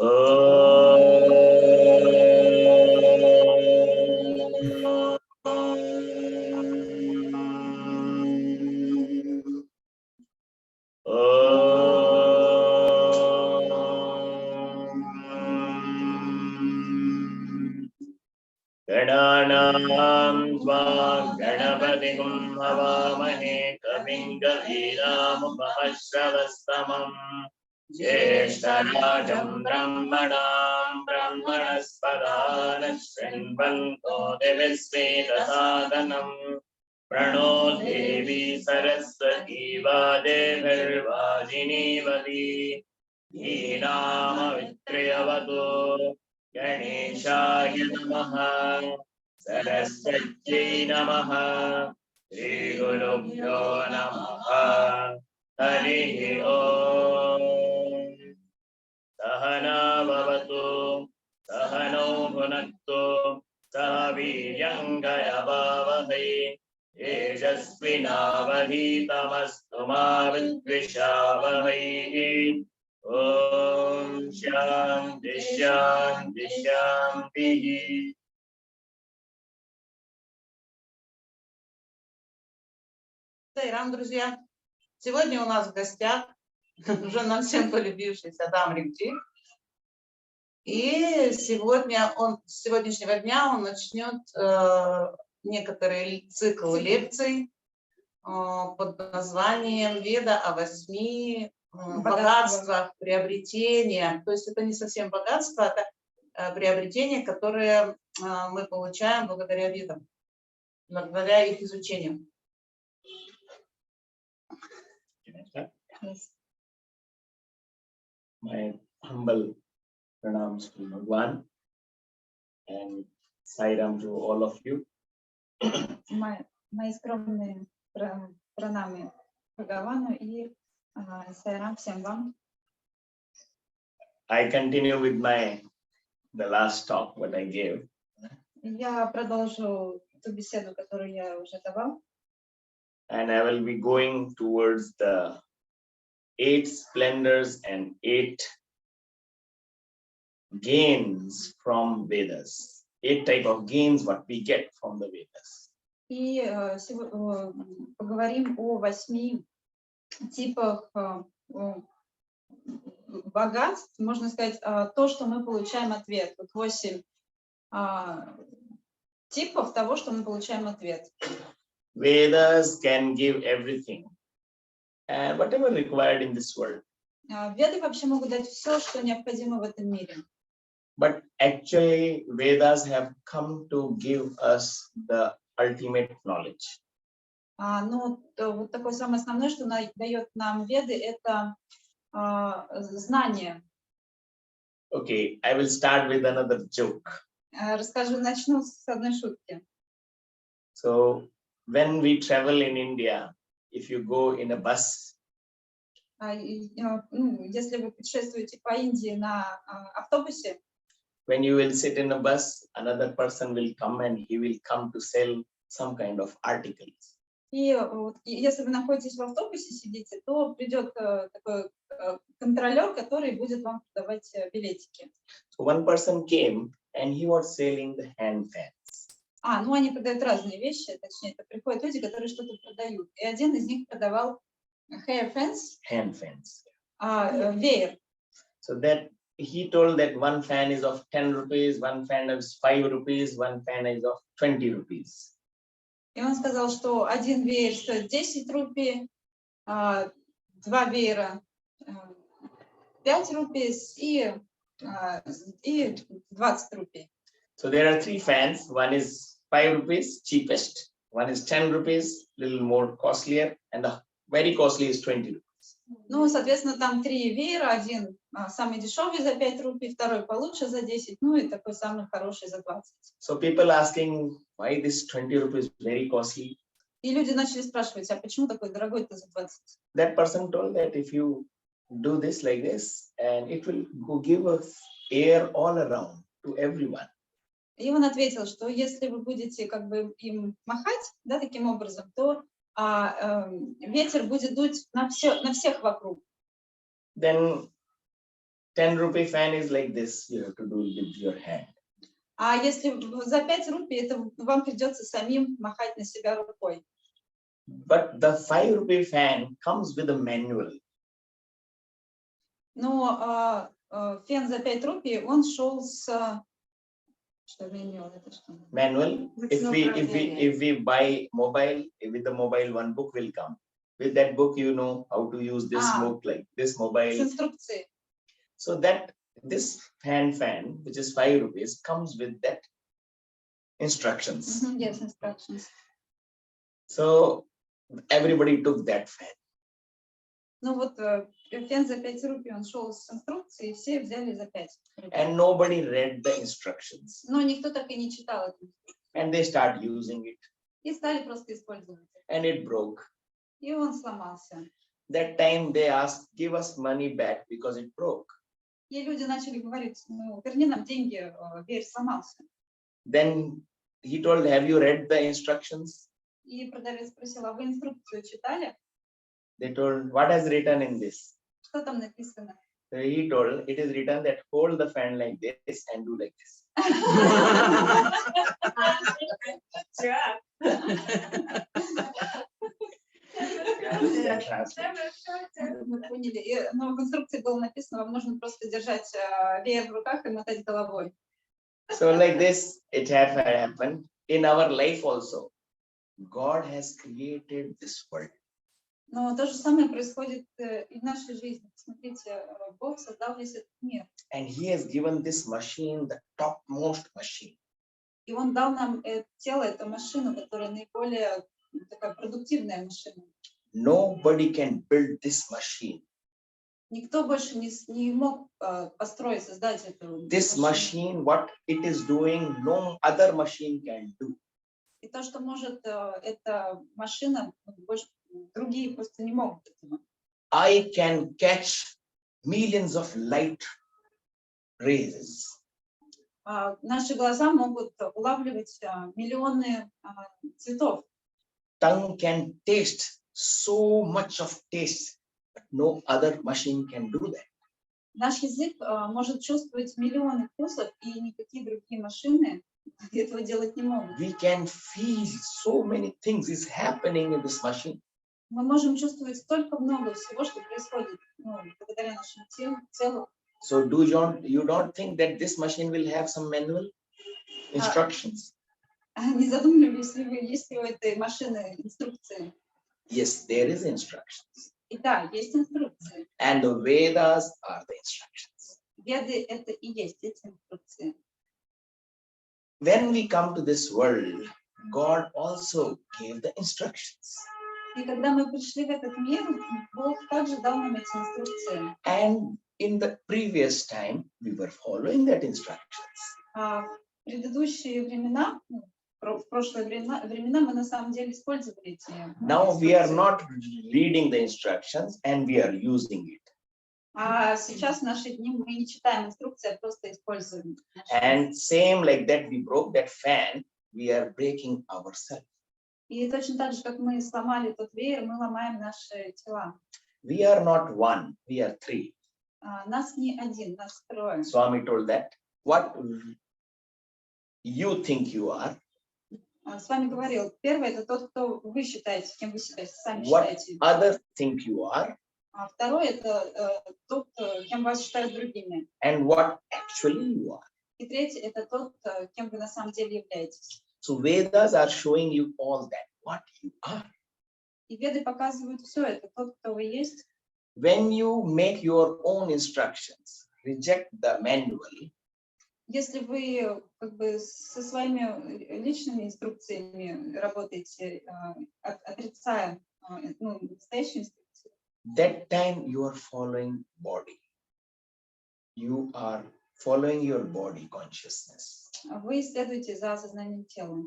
गणानां त्वा गणपतिं हवामहे कविं कवीनामुपमश्रवस्तमम् ज्येष्ठराजं ब्रह्मणां ब्रह्मणस्पदान शृण्वन्तो दिविश्वेदसादनम् प्रणो देवी सरस्वती वादेभिर्वाजिनीवती धीनामवित्र्यवतो गणेशाय नमः सरस्वत्यै नमः श्रीगुरुभ्यो नमः हरिः ओम् सहना भवतु सहनौ भुनक्तु सह वीर्यङ्करवावहै तेजस्विनावधीतमस्तु मा विद्विषावहै ॐ शान्ति शान्ति शान्तिः. Сайрам, друзья, сегодня у нас в гостях уже нам всем полюбившийся Дамрик Саи. И сегодня с сегодняшнего дня он начнет некоторый цикл лекций под названием «Веда о 8 богатствах, приобретения». То есть это не совсем богатство, это приобретения, которые мы получаем благодаря ведам, благодаря их изучению. My humble pranams to Bhagwan and Sairam to all of you. Мои скромные пранамы Бхагавану и Сайрам всем вам. I continue with the last talk what I gave. Я продолжу ту беседу, которую я уже давал. And I will be going towards the 8 splendors and 8 gains from Vedas. 8 type of gains what we get from the Vedas. И поговорим о 8 типах богатств, можно сказать, то, что мы получаем ответ. Вот 8 типов того, что мы получаем ответ. Vedas can give everything, and whatever required in this world. Веды вообще могут дать все, что необходимо в этом мире. But actually, Vedas have come to give us the ultimate knowledge. Но вот такое самое основное, что дает нам Веды, это знание. Okay, I will start with another joke. Начну с одной шутки. So, when we travel in India, if you go in a bus, если вы путешествуете по Индии на автобусе, when you will sit in a bus, another person will come and he will come to sell some kind of articles. И если вы находитесь в автобусе, сидите, то придет такой контролер, который будет вам продавать билетики. So one person came and he was selling the hand fans. Они продают разные вещи, точнее, это приходят люди, которые что-то продают. И один из них продавал hair fans, hand fans. Веер. So that he told that one fan is of 10 rupees, one fan is 5 rupees, one fan is of 20 rupees. И он сказал, что один веер стоит 10 рупий, 2 веера 5 рупий и 20 рупий. So there are 3 fans. One is 5 rupees, cheapest. One is 10 rupees, little more costlier, and the very costly is 20 rupees. Соответственно, там 3 веера, один самый дешевый за 5 рупий, второй получше за 10, и такой самый хороший за 20. So people asking why this 20 rupees very costly. И люди начали спрашивать, а почему такой дорогой-то за 20? That person told that if you do this like this, and it will give us air all around to everyone. И он ответил, что если вы будете как бы им махать, таким образом, то ветер будет дуть на всех вокруг. Then 10 rupee fan is like this. You have to do with your hand. А если за 5 рупий, это вам придется самим махать на себя рукой. But the 5 rupee fan comes with a manual. Но фен за 5 рупий, он шел с... Что меню? Это что? Manual. If we buy mobile, with the mobile, one book will come. With that book, you know how to use this book, like this mobile. С инструкцией. So that this fan, which is 5 rupees, comes with that instructions. Yes, instructions. So everybody took that fan. Ну вот фен за 5 рупий, он шел с инструкцией, и все взяли за 5 рупий. And nobody read the instructions. Но никто так и не читал эту инструкцию. And they start using it. И стали просто использовать. And it broke. И он сломался. That time they asked, give us money back because it broke. И люди начали говорить, ну, верни нам деньги, веер сломался. Then he told, have you read the instructions? И продавец спросил, а вы инструкцию читали? They told, what has written in this? Что там написано? So he told, it is written that hold the fan like this and do like this. Мы поняли. Но в инструкции было написано, вам нужно просто держать веер в руках и мотать головой. So like this, it has happened in our life also. God has created this world. Но то же самое происходит и в нашей жизни. Смотрите, Бог создал весь этот мир. And he has given this machine, the topmost machine. И Он дал нам тело, эту машину, которая наиболее такая продуктивная машина. Nobody can build this machine. Никто больше не мог построить, создать эту This machine, what it is doing, no other machine can do. И то, что может эта машина, больше другие просто не могут этого. I can catch millions of light rays. Наши глаза могут улавливать миллионы цветов. Tongue can taste so much of taste, but no other machine can do that. Наш язык может чувствовать миллионы вкусов, и никакие другие машины этого делать не могут. We can feel so many things is happening in this machine. Мы можем чувствовать столько много всего, что происходит благодаря нашему телу. So you don't think that this machine will have some manual instructions? Не задумывались ли вы, есть ли у этой машины инструкции? Yes, there is instructions. И да, есть инструкции. And the Vedas are the instructions. Веды — это и есть эти инструкции. When we come to this world, God also gave the instructions. И когда мы пришли в этот мир, Бог также дал нам эти инструкции. And in the previous time, we were following that instructions. В предыдущие времена, в прошлые времена мы на самом деле использовали эти Now we are not reading the instructions and we are using it. А сейчас в наши дни мы не читаем инструкции, а просто используем. And same like that, we broke that fan, we are breaking ourselves. И точно так же, как мы сломали тот веер, мы ломаем наши тела. We are not one, we are three. Нас не один, нас трое. Swami told that, what you think you are, С вами говорил, первый — это тот, кто вы считаете, кем вы себя сами what считаете. others think you are, А второй — это тот, кем вас считают другими. and what actually you are. И третий — это тот, кем вы на самом деле являетесь. So Vedas are showing you all that, what you are. И Веды показывают все это, тот, кто вы есть. When you make your own instructions, reject the manual, Если вы как бы со своими личными инструкциями работаете, отрицая настоящие инструкции, that time you are following body. You are following your body consciousness. вы следуете за сознанием тела.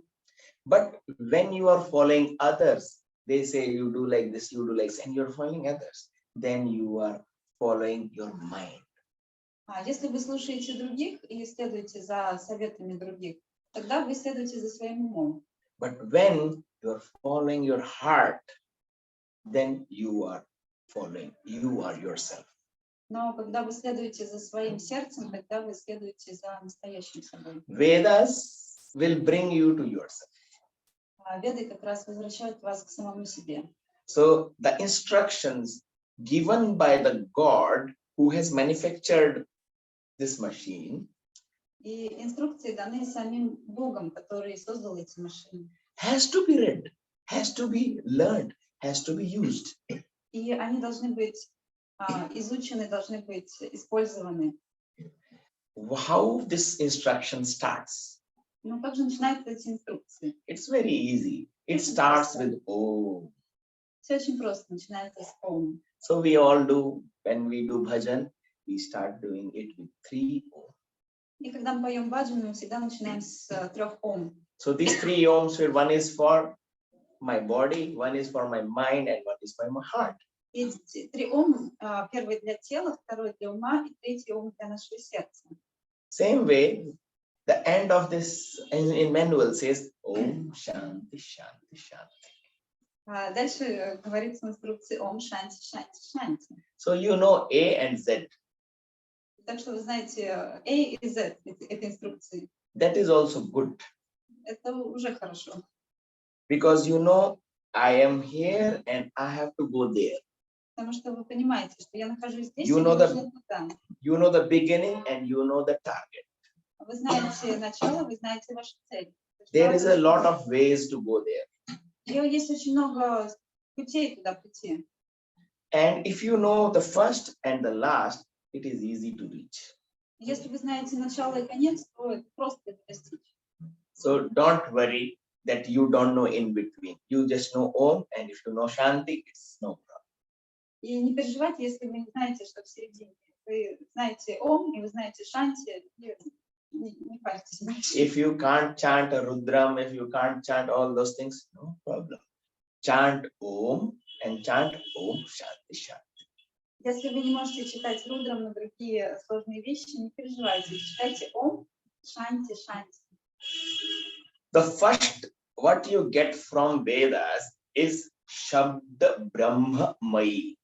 But when you are following others, they say you do like this, you do like this, and you're following others, then you are following your mind. Если вы слушаете других и следуете за советами других, тогда вы следуете за своим умом. But when you're following your heart, then you are following, you are yourself. Но когда вы следуете за своим сердцем, тогда вы следуете за настоящим собой. Vedas will bring you to yourself. Веды как раз возвращают вас к самому себе. So the instructions given by the God who has manufactured this machine И инструкции даны самим Богом, который создал эти машины. has to be read, has to be learned, has to be used. И они должны быть изучены, должны быть использованы. How this instruction starts? Но как же начинаются эти инструкции? It's very easy. It starts with Om. Все очень просто, начинается с Ом. So we all do, when we do bhajan, we start doing it with 3 Om. И когда мы поем баджан, мы всегда начинаем с 3 Ом. So these 3 Oms, one is for my body, one is for my mind, and one is for my heart. И 3 Ом, первый для тела, второй для ума, и третий Ом для нашего сердца. Same way, the end of this in manual says Om Shanti Shanti Shanti. Дальше говорится в инструкции Ом Шанти Шанти Шанти. So you know A and Z. Так что вы знаете A и Z этой инструкции. That is also good. Это уже хорошо. Because you know I am here and I have to go there. Потому что вы понимаете, что я нахожусь здесь, You и know нужно туда. You know the beginning and you know the target. Вы знаете начало, вы знаете вашу цель. There is a lot of ways to go there. И есть очень много путей туда прийти. And if you know the first and the last, it is easy to reach. Если вы знаете начало и конец, то это просто это достичь. So don't worry that you don't know in between. You just know Om, and if you know Shanti, it's no problem. И не переживайте, если вы не знаете, что в середине. Вы знаете Ом, и вы знаете Шанти, и не парьтесь. If you can't chant a Rudram, if you can't chant all those things, no problem. Chant Om and chant Om Shanti Shanti. Если вы не можете читать Рудрам на другие сложные вещи, не переживайте. Читайте Ом, Шанти, Шанти. The first, what you get from Vedas is Shabda Brahma Mai.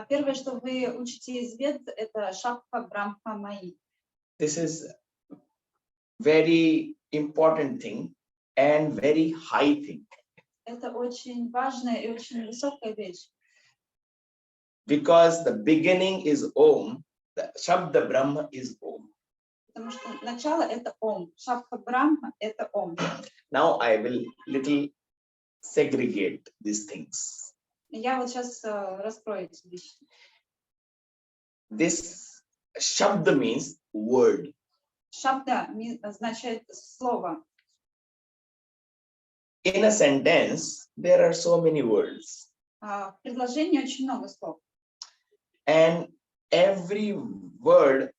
Первое, что вы учите из Вед, это Шабха Брахма Маи. This is very important thing and very high thing. Это очень важная и очень высокая вещь. Because the beginning is Om, the Shabda Brahma is Om. Потому что начало это Ом, Шабха Брахма это Ом. Now I will little segregate these things. Я вот сейчас раскрою эти вещи. This Shabda means word. Шабда означает слово. In a sentence, there are so many words. В предложении очень много слов. And every word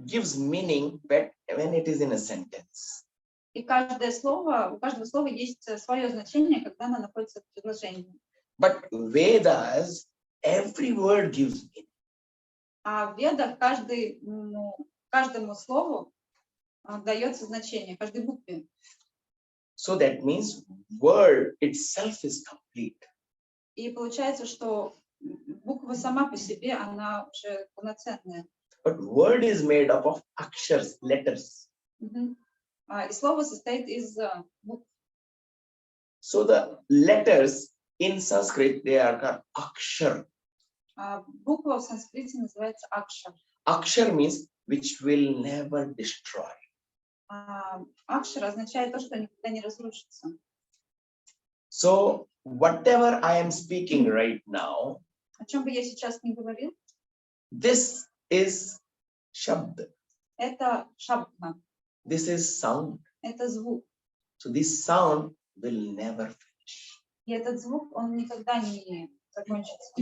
gives meaning when it is in a sentence. И каждое слово, у каждого слова есть свое значение, когда оно находится в предложении. But Vedas, every word gives meaning. А в Ведах каждому слову дается значение, каждой букве. So that means word itself is complete. И получается, что буква сама по себе, она уже полноценная. But word is made up of akshars, letters. И слово состоит из букв. So the letters in Sanskrit, they are called akshar. Буква в санскрите называется акшар. Akshar means which will never destroy. Акшар означает то, что никогда не разрушится. So whatever I am speaking right now, О чем бы я сейчас ни говорил, this is shabd. это шабдха, This is sound. это звук. So this sound will never finish. И этот звук, он никогда не закончится.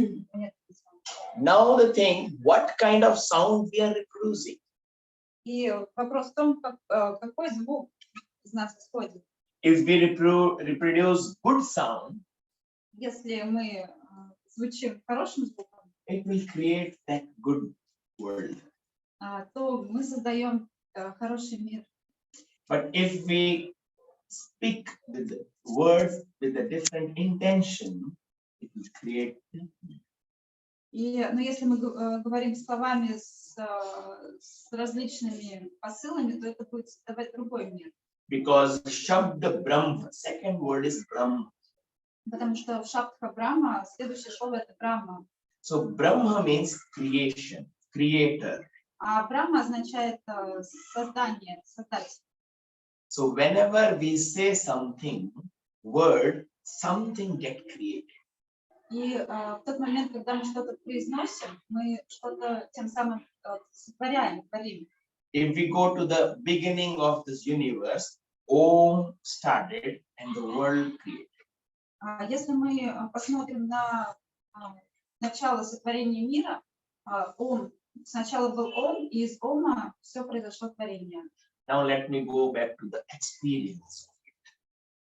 Now the thing, what kind of sound we are reproducing? И вопрос в том, какой звук из нас исходит. If we reproduce good sound, Если мы звучим хорошим звуком, it will create that good world. то мы создаем хороший мир. But if we speak with the words with a different intention, it will create. Но если мы говорим словами с различными посылами, то это будет создавать другой мир. Because Shabda Brahma, second word is Brahma. Потому что в Шабдха Брахма следующее слово это Брахма. So Brahma means creation, creator. А Брахма означает создание, создать. So whenever we say something, word, something get created. И в тот момент, когда мы что-то произносим, мы что-то тем самым сотворяем, творим. If we go to the beginning of this universe, Om started and the world created. Если мы посмотрим на начало сотворения мира, сначала был Ом, и из Ома все произошло творение. Now let me go back to the experience.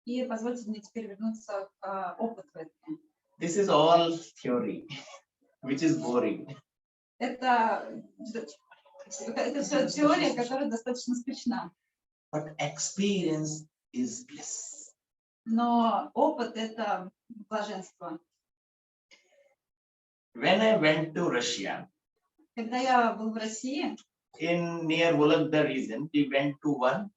И позвольте мне теперь вернуться к опыту этого. This is all theory, which is boring. Это все теория, которая достаточно скучна. But experience is bliss. Но опыт — это блаженство. When I went to Russia, Когда я был в России, in near Vologda region, we went to one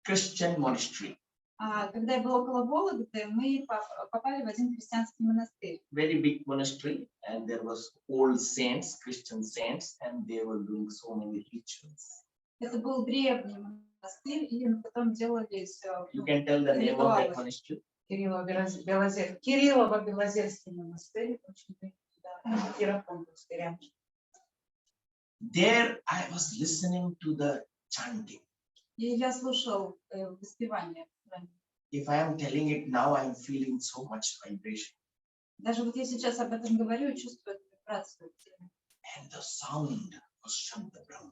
Christian monastery. Когда я была около Вологды, мы попали в один христианский монастырь. Very big monastery, and there was old saints, Christian saints, and they were doing so many rituals. Это был древний монастырь, и на котором делались You can tell the name of that monastery. Кириллово-Белозерский монастырь, очень Киропонтовский рядом. There I was listening to the chanting. И я слушал воспевание. If I am telling it now, I am feeling so much vibration. Даже вот я сейчас об этом говорю и чувствую эту вибрацию. And the sound was Shabda Brahma.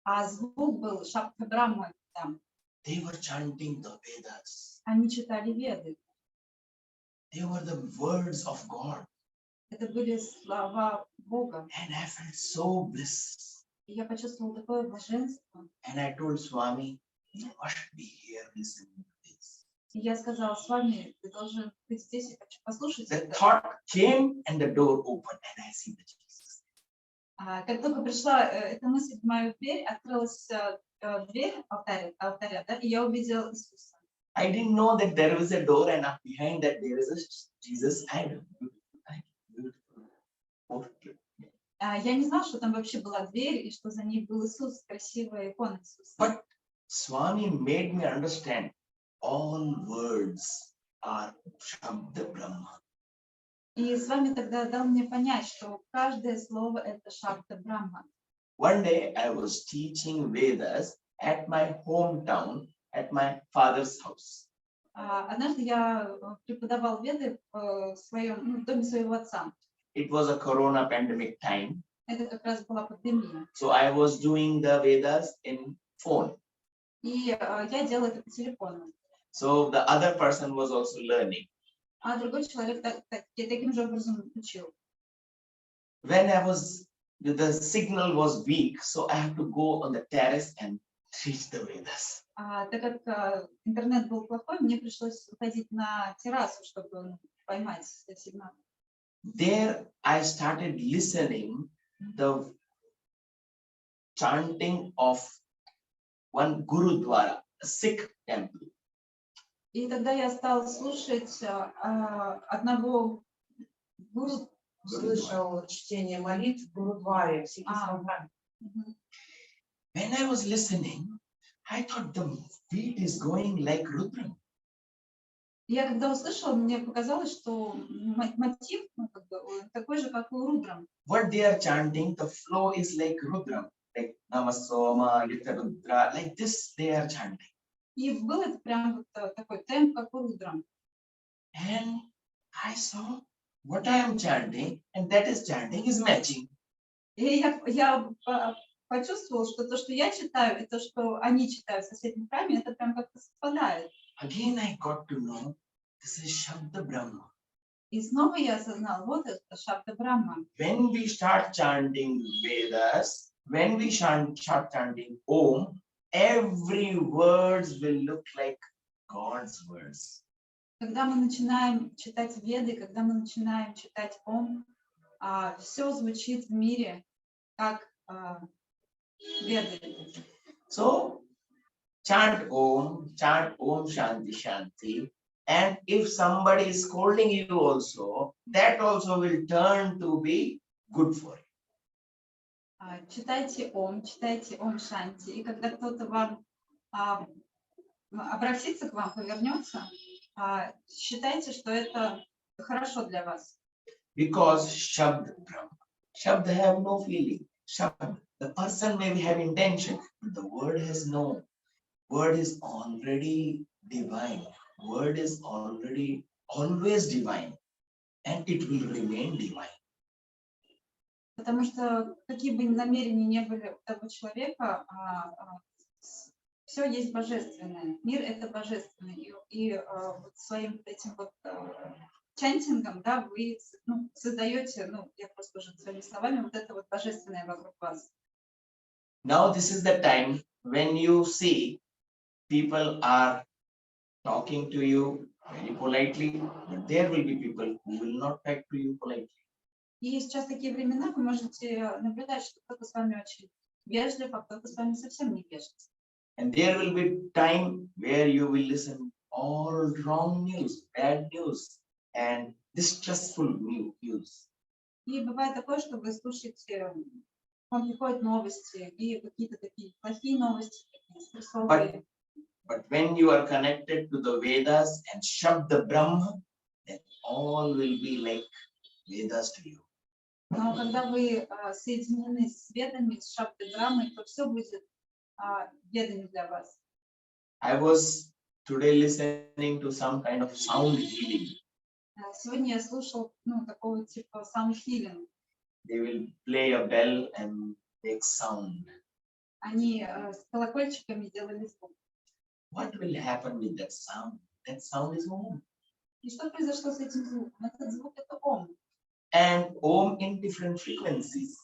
А звук был Шабдха Брахма там. They were chanting the Vedas. Они читали Веды. They were the words of God. Это были слова Бога. And I felt so bliss. И я почувствовала такое блаженство. And I told Swami, you must be here listening to this. И я сказала: с вами, ты должен быть здесь, я хочу послушать The это. thought came and the door opened and I see the Jesus. Как только пришла эта мысль в мою дверь, открылась дверь алтаря, да, и я увидела Иисуса. I didn't know that there was a door and behind that there is a Jesus and beautiful. Я не знала, что там вообще была дверь и что за ней был Иисус, красивая икона Иисуса. But Swami made me understand all words are Shabda Brahma. И с вами тогда дал мне понять, что каждое слово это Шабда Брахма. One day I was teaching Vedas at my hometown, at my father's house. Однажды я преподавал Веды в своем доме своего отца. It was a corona pandemic time. Это как раз была пандемия. So I was doing the Vedas in phone. И я делала это по телефону. So the other person was also learning. А другой человек таким же образом учил. When the signal was weak, so I had to go on the terrace and teach the Vedas. Так как интернет был плохой, мне пришлось выходить на террасу, чтобы поймать сигнал. There I started listening the chanting of one Gurudwara, a Sikh temple. И тогда я стала слушать одного гуру. Слышал чтение молитв в Гурудваре, в сикхском храме. When I was listening, I thought the beat is going like Rudra. Я когда услышала, мне показалось, что мотив такой же, как и у Рудра. What they are chanting, the flow is like Rudra, like Namasoma, Yutta Rudra, like this they are chanting. И был это прям вот такой темп, как у Рудра. And I saw what I am chanting, and that is chanting is matching. И я почувствовала, что то, что я читаю, и то, что они читают в соседнем храме, это прям как-то совпадает. Again, I got to know this is Shabda Brahma. И снова я осознала, вот это Шабда Брахма. When we start chanting Vedas, when we start chanting Om, every words will look like God's words. Когда мы начинаем читать Веды, когда мы начинаем читать Ом, все звучит в мире как Веды. So chant Om Shanti Shanti. And if somebody is scolding you also, that also will turn to be good for you. Читайте Ом Шанти. И когда кто-то вам обратится к вам, повернется, считайте, что это хорошо для вас. Because Shabd have no feeling. Shabd, the person may have intention, but the word has no. Word is already divine. Word is already always divine, and it will remain divine. Потому что какие бы намерения не были у того человека, все есть божественное. Мир — это божественное. И вот своим этим вот чантингом, да, вы создаете, я просто уже своими словами, вот это вот божественное вокруг вас. Now this is the time when you see people are talking to you very politely, but there will be people who will not talk to you politely. И сейчас такие времена, вы можете наблюдать, что кто-то с вами очень вежлив, а кто-то с вами совсем не вежлив. And there will be time where you will listen all wrong news, bad news, and distressful news. И бывает такое, что вы слушаете, вам приходят новости, и какие-то такие плохие новости, такие стрессовые. But when you are connected to the Vedas and Shabda Brahma, then all will be like Vedas to you. Но когда вы соединены с Ведами, с Шабдой Брамой, то все будет Ведами для вас. I was today listening to some kind of sound healing. Сегодня я слушал, такого типа sound healing. They will play a bell and make sound. Они с колокольчиками делали звук. What will happen with that sound? That sound is Om. И что произошло с этим звуком? Этот звук — это Ом. And Om in different frequencies.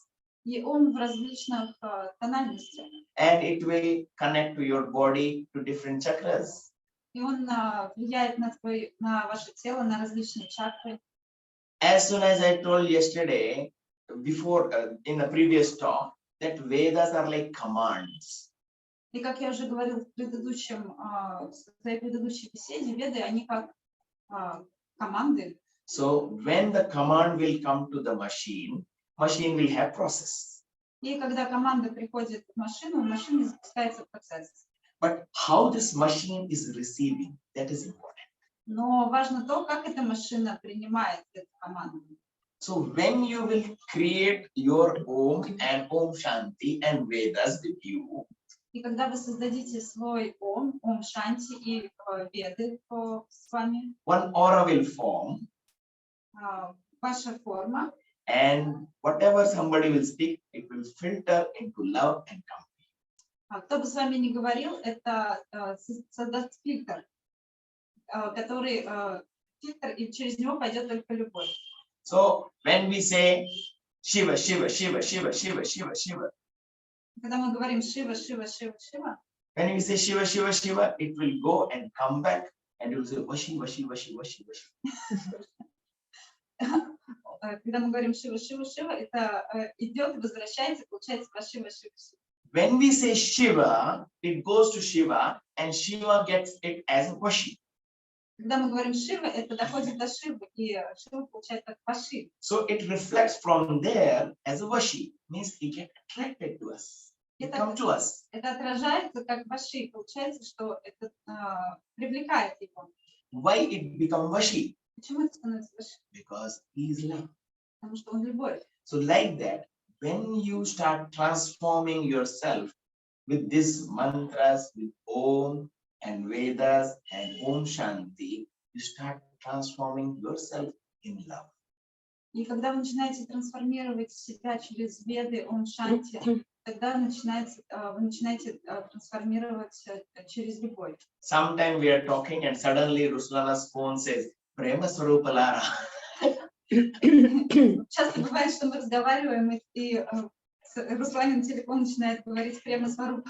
И Ом в различных тональностях. And it will connect to your body, to different chakras. И он влияет на ваше тело, на различные чакры. As soon as I told yesterday, before in the previous talk, that Vedas are like commands. И как я уже говорил в своей предыдущей беседе, Веды, они как команды. So when the command will come to the machine will have process. И когда команда приходит в машину, в машине запускается процесс. But how this machine is receiving, that is important. Но важно то, как эта машина принимает эту команду. So when you will create your Om and Om Shanti and Vedas with you, И когда вы создадите свой Ом Шанти и Веды с вами, one aura will form, ваша форма, and whatever somebody will speak, it will filter into love and company. Кто бы с вами ни говорил, это создаст фильтр, который фильтр, и через него пойдет только любовь. So when we say Shiva, Shiva, Shiva, Shiva, Shiva, Shiva, Shiva, Когда мы говорим Шива, Шива, Шива, Шива, when we say Shiva, Shiva, Shiva, it will go and come back, and it will say Vashi, Vashi, Vashi, Vashi, Vashi. когда мы говорим Шива, Шива, Шива, это идет и возвращается, получается Шива, Шива, Шива. When we say Shiva, it goes to Shiva, and Shiva gets it as Vashi. Когда мы говорим Шива, это доходит до Шивы, и Шива получается как Ваши. So it reflects from there as a Vashi, means he gets attracted to us. It comes to us. Это отражается как Ваши, получается, что это привлекает его. Why it become Vashi? Почему это становится Ваши? Because he is love. Потому что он любовь. So like that, when you start transforming yourself with these mantras, with Om and Vedas and Om Shanti, you start transforming yourself in love. И когда вы начинаете трансформировать себя через Веды, Ом Шанти, тогда вы начинаете трансформировать через любовь. Sometime we are talking and suddenly Ruslana's phone says, Prema Swarupalara. Часто бывает, что мы разговариваем, и Русланин телефон начинает говорить прямо с вору.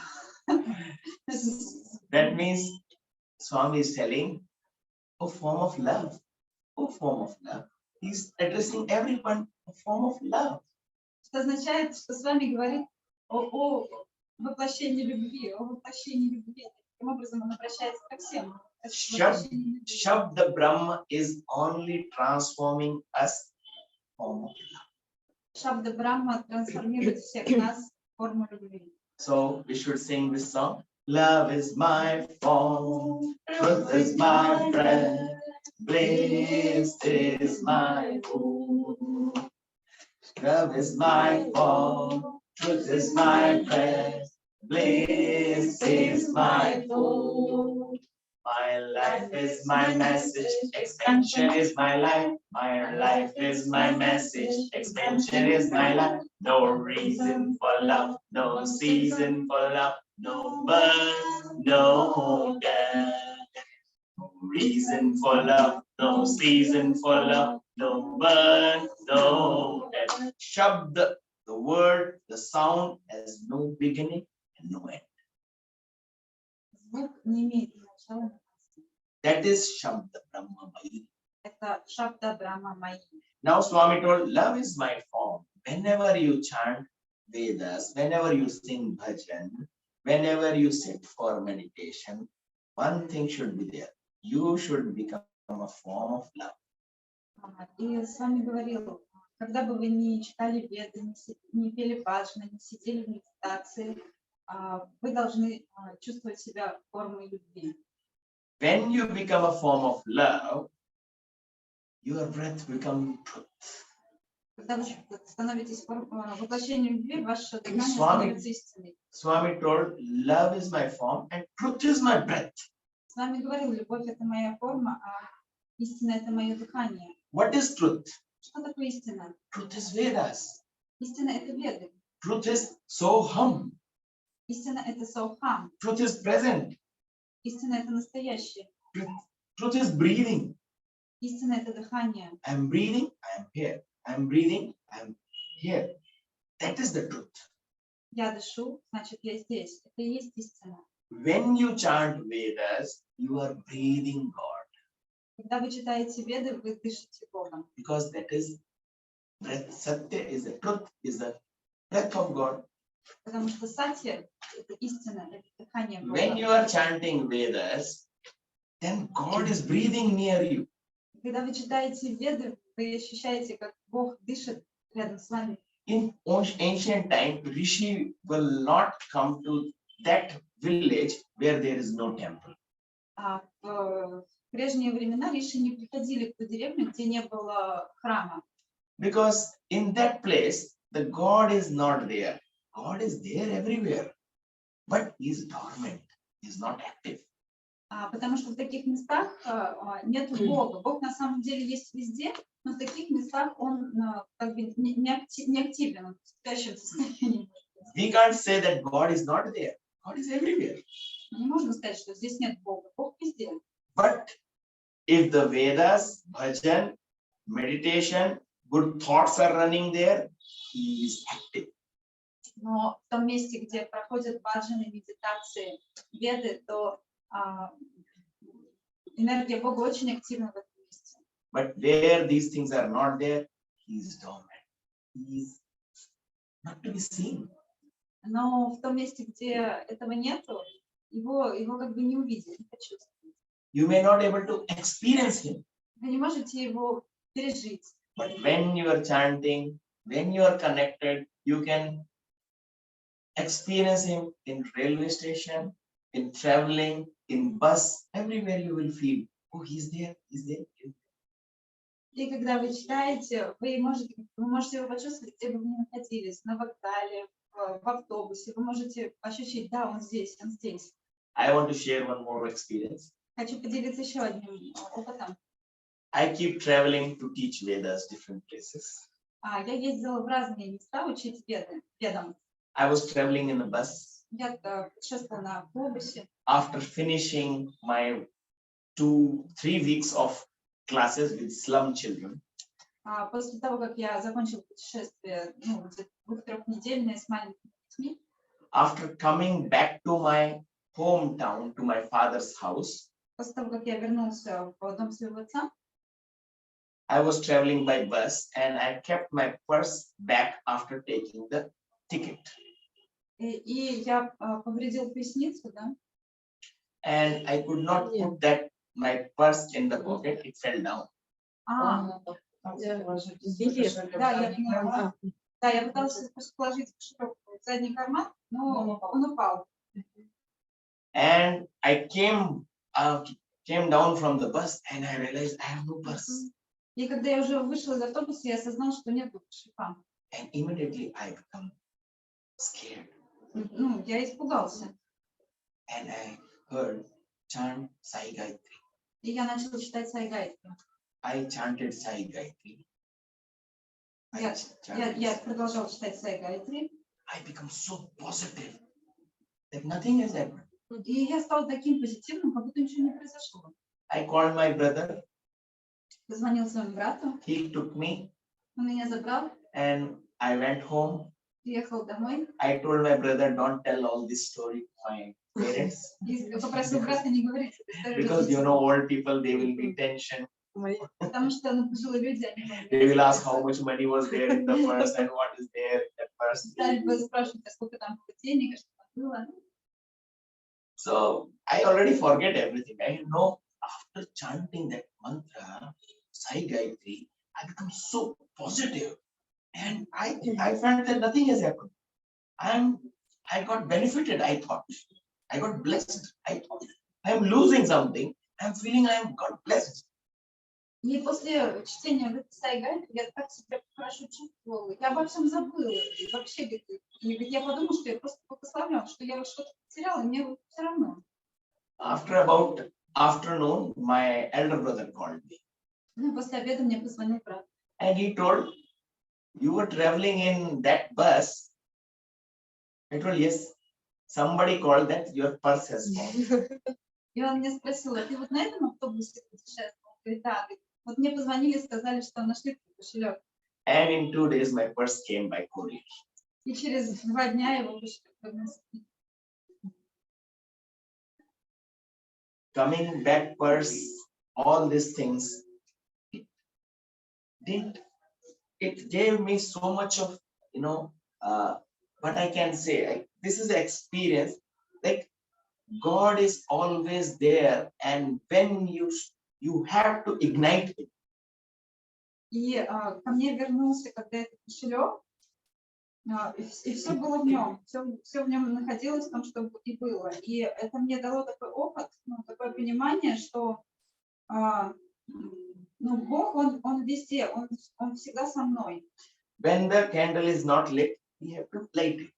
That means Swami is telling, oh, form of love. Oh, form of love. He's addressing everyone a form of love. Что означает, что с вами говорит о воплощении любви, о воплощении любви. Таким образом он обращается ко всем. Это воплощение любви. Shabda Brahma is only transforming us form of love. Шабда Брахма трансформирует всех нас в форму любви. So we should sing this song. Love is my form, truth is my breath, bliss is my food. Love is my form, truth is my breath, bliss is my food. My life is my message, expansion is my life. My life is my message, expansion is my life. No reason for love, no season for love, no birth, no death. No reason for love, no season for love, no birth, no death. Shabda, the word, the sound has no beginning and no end. Звук не имеет начала. That is Shabda Brahma Mai. Это Шабда Брахма Майи. Now Swami told, love is my form. Whenever you chant Vedas, whenever you sing bhajan, whenever you sit for meditation, one thing should be there. You should become a form of love. И с вами говорил, когда бы вы не читали Веды, не пели баджаны, не сидели в медитации, вы должны чувствовать себя формой любви. When you become a form of love, your breath becomes truth. Когда вы становитесь воплощением любви, ваше дыхание Swami- становится истиной. Swami told, love is my form and truth is my breath. С вами говорил, любовь это моя форма, а истина это мое дыхание. What is truth? Что такое истина? Truth is Vedas. Истина это Веды. Truth is Soham. Истина это Саухам. Truth is present. Истина это настоящее. Truth is breathing. Истина это дыхание. I am breathing, I am here. I am breathing, I am here. That is the truth. Я дышу, значит я здесь. Это и есть истина. When you chant Vedas, you are breathing God. Когда вы читаете Веды, вы дышите Богом. Because that is breath. Satya is the truth, is the breath of God. Потому что сатья – это истина, это дыхание When you Бога. are chanting Vedas, then God is breathing near you. Когда вы читаете Веды, вы ощущаете, как Бог дышит рядом с вами. In ancient time, Rishi will not come to that village where there is no temple. А в прежние времена риши не приходили в ту деревню, где не было храма. Because in that place, the God is not there. God is there everywhere. But he is dormant. He is not active. Потому что в таких местах нет Бога. Бог на самом деле есть везде, но в таких местах он как бы не активен, он в спящем состоянии. We can't say that God is not there. God is everywhere. Мы не можем сказать, что здесь нет Бога. Бог везде. But if the Vedas, bhajan, meditation, good thoughts are running there, he is active. Но в том месте, где проходят баджаны, медитации, веды, то энергия Бога очень активна в этом месте. But where these things are not there, he is dormant. He is not to be seen. Но в том месте, где этого нету, его как бы не увидеть, не почувствовать. You may not able to experience him. Вы не можете его пережить. But when you are chanting, when you are connected, you can experience him in railway station, in traveling, in bus, everywhere you will feel, oh, he's there, he's there. И когда вы читаете, вы можете его почувствовать, где бы вы ни находились, на вокзале, в автобусе, вы можете ощутить, да, он здесь, он здесь. I want to share one more experience. Хочу поделиться еще одним опытом. I keep traveling to teach Vedas different places. Я ездила в разные места учить ведам. I was traveling in a bus. Я путешествовала на автобусе. After finishing my 2-3 weeks of classes with slum children, После того, как я закончила путешествие, двух-трехнедельное с маленькими детьми, after coming back to my hometown, to my father's house, после того, как я вернулся в дом своего отца, I was traveling by bus and I kept my purse back after taking the ticket. И я повредил поясницу, да? And I could not put that my purse in the pocket, it fell down. Да, я поняла. Да, я пыталась положить кошелек в задний карман, но он упал. And I came down from the bus and I realized I have no purse. И когда я уже вышла из автобуса, я осознала, что нет кошелька. And immediately I become scared. Ну, я испугался. And I heard chant Sai Gayatri. И я начала читать Сай Гайатри. I chanted Sai Gayatri. Я продолжала читать Сай Гайатри. I become so positive that nothing has happened. И я стала таким позитивным, как будто ничего не произошло. I called my brother. Позвонил своему брату, He took me он меня забрал, and I went home. приехал домой. I told my brother, don't tell all this story to my parents. И попросил брата не говорить эту историю Because you родителям. know, old people, they will be tension. Потому что пожилые люди, они They will ask how much money was there in the purse and what is there in that purse. стали бы спрашивать, а сколько там было денег, что там было. So I already forget everything. I know after chanting that mantra, Sai Gayatri, I become so positive. And I felt that nothing has happened. I got benefited, I thought. I got blessed. I thought I'm losing something. I'm feeling I got blessed. И после чтения Сай Гайатри я так себя хорошо чувствовала. Я обо всем забыла. И вообще, я подумала, что я просто благословляла, что я что-то потеряла, и мне все равно. After about afternoon, my elder brother called me. Ну, после обеда мне позвонил брат. And he told, you were traveling in that bus. I told, yes. Somebody called that your purse has gone. И он меня спросил, а ты вот на этом автобусе путешествовал? Говорит, да. Вот мне позвонили и сказали, что нашли кошелек. And in 2 days, my purse came by courier. И через 2 дня его кошелек принесли. Coming back purse, all these things, it gave me so much of, what I can say, this is the experience, like God is always there, and when you have to ignite it. И ко мне вернулся, когда этот кошелек, и все было в нем, все в нем находилось в том, что и было. И это мне дало такой опыт, такое понимание, что Бог, он везде, он всегда со мной. When the candle is not lit, we have to light it.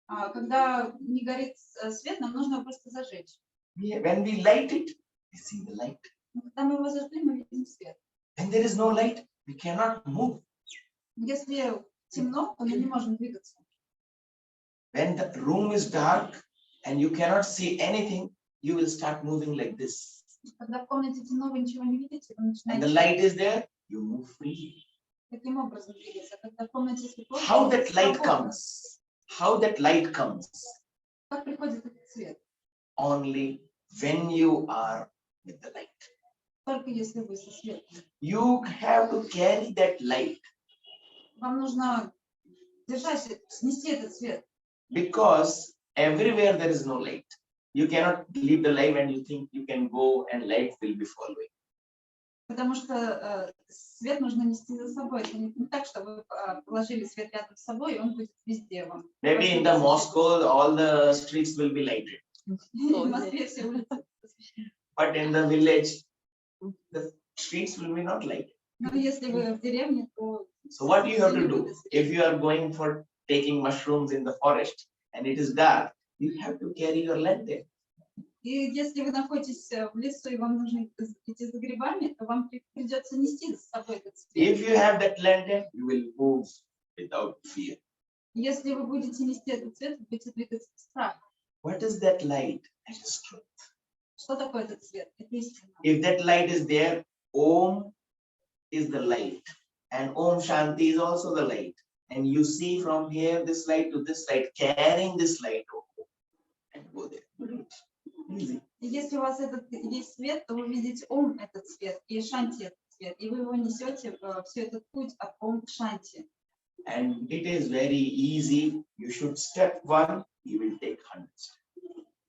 Когда не горит свет, нам нужно просто зажечь. When we light it, we see the light. Когда мы его зажгли, мы видим свет. When there is no light, we cannot move. Если темно, то мы не можем двигаться. When the room is dark and you cannot see anything, you will start moving like this. Когда в комнате темно, вы ничего не видите, вы And the начинаете light is there, you move freely. таким образом двигаться. Когда в комнате светло, How that light свободно. comes? How that light comes? Как приходит этот свет? Only when you are with the light. Только если вы со светом. You have to carry that light. Вам нужно держать, снести этот свет. Because everywhere there is no light. You cannot leave the light and you think you can go and light will be following. Потому что свет нужно нести за собой. Это не так, что вы положили свет рядом с собой, и он будет везде вам. Maybe in the Moscow, all the streets will be lighted. В Москве все улицы освещены. But in the village, the streets will be not lighted. Но если вы в деревне, то... So what you have to do, if you are going for taking mushrooms in the forest and it is dark, you have to carry your lantern. И если вы находитесь в лесу, и вам нужно идти за грибами, то вам придется нести с собой этот свет. If you have that lantern, you will move without fear. Если вы будете нести этот свет, вы будете двигаться без страха. What is that light? That is truth. Что такое этот свет? Это истина. If that light is there, Om is the light. And Om Shanti is also the light. And you see from here this light to this light, carrying this light and go there. Easy. И если у вас этот есть свет, то вы видите Ом этот свет, и Шанти этот свет, и вы его несете все этот путь от Ом к Шанти. And it is very easy. You should step one, you will take 100 steps.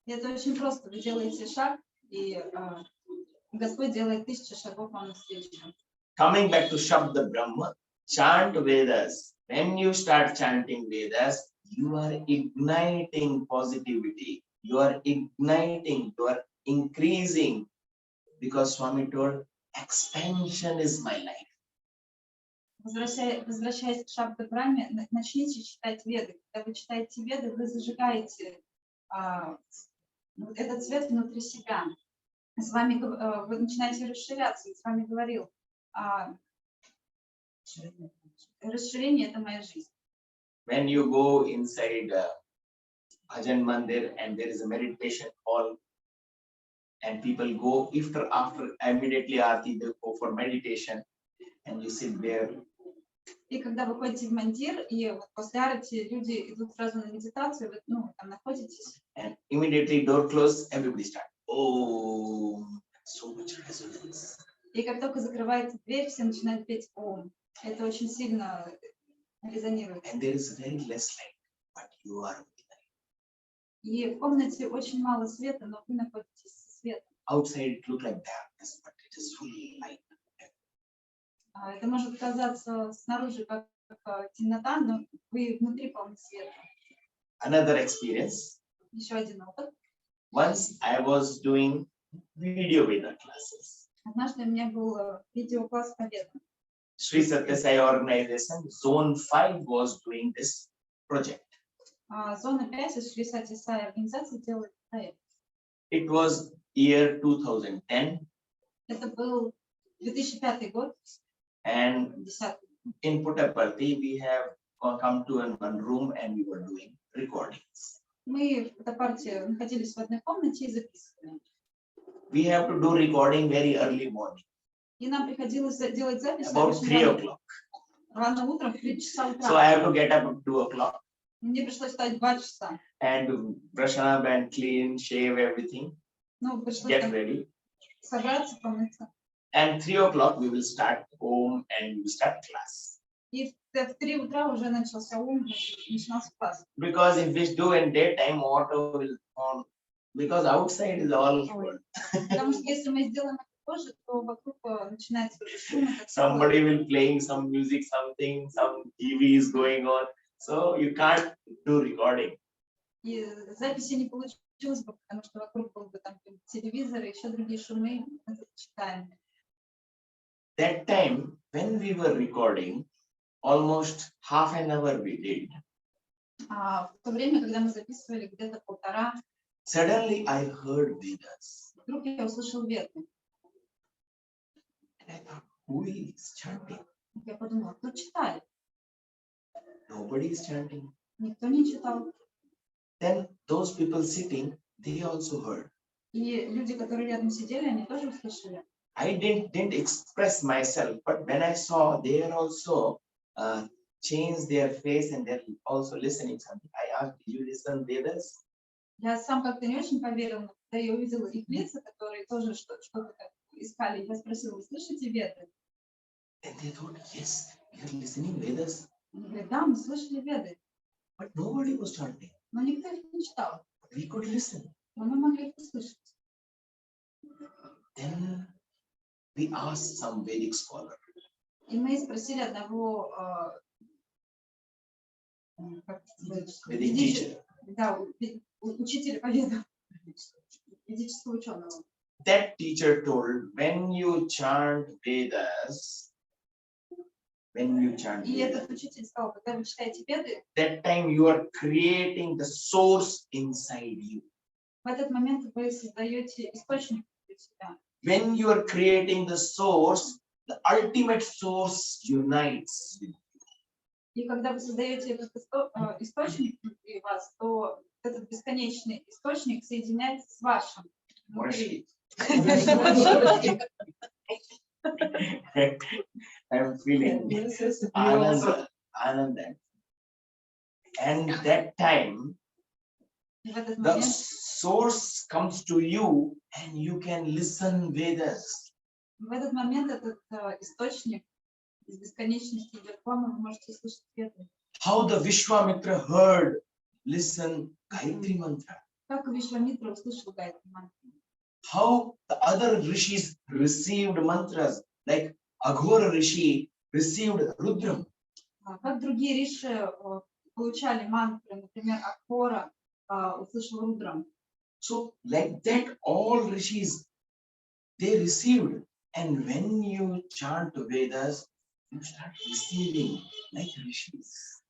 И это очень просто. Вы делаете шаг, и Господь делает 1000 шагов вам навстречу. Coming back to Shabda Brahma, chant Vedas. When you start chanting Vedas, you are igniting positivity. You are igniting, you are increasing. Because Swami told, expansion is my life. Возвращаясь к Шабда Брахме, начните читать Веды. Когда вы читаете Веды, вы зажигаете этот свет внутри себя. С вами вы начинаете расширяться. Я с вами говорил, расширение — это моя жизнь. When you go inside Bhajan Mandir and there is a meditation hall, and people go after immediately Aarti, they go for meditation, and you sit there. И когда вы ходите в мандир, и вот после арати люди идут сразу на медитацию, вы там находитесь. And immediately door closed, everybody start. Oh, so much resonance. И как только закрывается дверь, все начинают петь Ом. Это очень сильно резонирует. And there is very less light, but you are with light. И в комнате очень мало света, но вы находитесь со светом. Outside it look like darkness, but it is full light. Это может казаться снаружи как темнота, но вы внутри полны света. Another experience. Еще один опыт. Once I was doing video Veda classes. Однажды у меня был видеокласс по ведам. Sri Satya Sai organization, Zone 5 was doing this project. Зона 5 из Шри Сати Сай организации делает проект. It was year 2010. Это был 2005 год. And in Putapalti, we have come to one room and we were doing recordings. Мы в Путтапарти находились в одной комнате и записывали. We have to do recording very early morning. И нам приходилось делать запись About 3 o'clock. Рано утром, в 3 часа утра. So I have to get up at 2 o'clock. Мне пришлось встать в 2 часа. And brush up and clean, shave everything. Get ready. Собраться, помыться. And 3 o'clock we will start home and we will start class. И в 3 утра уже начался ум, начинался класс. Because if we do in daytime, auto will on. Because outside is all full. Потому что если мы сделаем это позже, то вокруг начинается шум. Somebody will playing some music, something, some TV is going on. So you can't do recording. И записи не получилось бы, потому что вокруг был бы там телевизор и еще другие шумы, мы читаем. That time, when we were recording, almost half an hour we did. В то время, когда мы записывали где-то 1,5, suddenly I heard Vedas. Вдруг я услышал Веды. And I thought, who is chanting? Я подумала, кто читает? Nobody is chanting. Никто не читал. Then those people sitting, they also heard. И люди, которые рядом сидели, они тоже услышали. I didn't express myself, but when I saw they are also changed their face and they're also listening something, I asked, did you listen Vedas? Я сам как-то не очень поверила, но когда я увидела их лица, которые тоже что-то искали, я спросила, вы слышите Веды? And they thought, yes, we are listening Vedas. Они говорят, да, мы слышали Веды. But nobody was chanting. Но никто их не читал. We could listen. Но мы могли их услышать. Then we asked some Vedic scholar. И мы спросили одного Vedic teacher. Да, учителя по ведам, ведического ученого. That teacher told, when you chant Vedas, И этот учитель сказал, когда вы читаете Веды, that time you are creating the source inside you. в этот момент вы создаете источник для себя. When you are creating the source, the ultimate source unites with you. И когда вы создаете этот источник внутри вас, то этот бесконечный источник соединяется с вашим внутри. I'm feeling Ananda. And that time, the source comes to you and you can listen Vedas. В этот момент этот источник из бесконечности идет к вам, и вы можете слышать Веды. How the Vishwamitra heard, listen, Gayatri Mantra. Как Вишвамитра услышал Гайатри мантру. How the other rishis received mantras, like Aghora Rishi received Rudram. Как другие риши получали мантры, например, Акхора услышал Рудрам. So like that, all rishis, they received. And when you chant Vedas, you start receiving like rishis.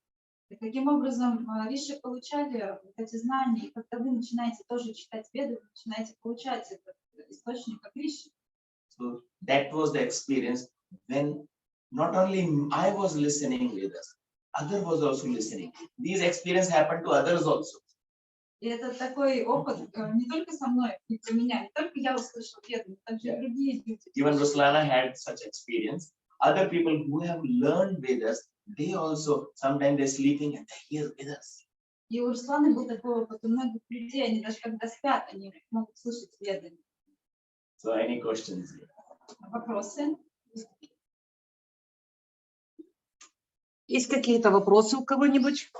И таким образом риши получали эти знания, и когда вы начинаете тоже читать Веды, вы начинаете получать этот источник как риши. So that was the experience when not only I was listening Vedas, other was also listening. These experiences happened to others also. И это такой опыт не только со мной, не про меня, не только я услышала Веды, но также и другие люди. Even Ruslana had such experience. Other people who have learned Vedas, they also sometimes they're sleeping and they hear Vedas. И у Русланы был такой опыт, у многих людей, они даже когда спят, они могут слышать Веды. So any questions? Вопросы? Есть какие-то вопросы у кого-нибудь?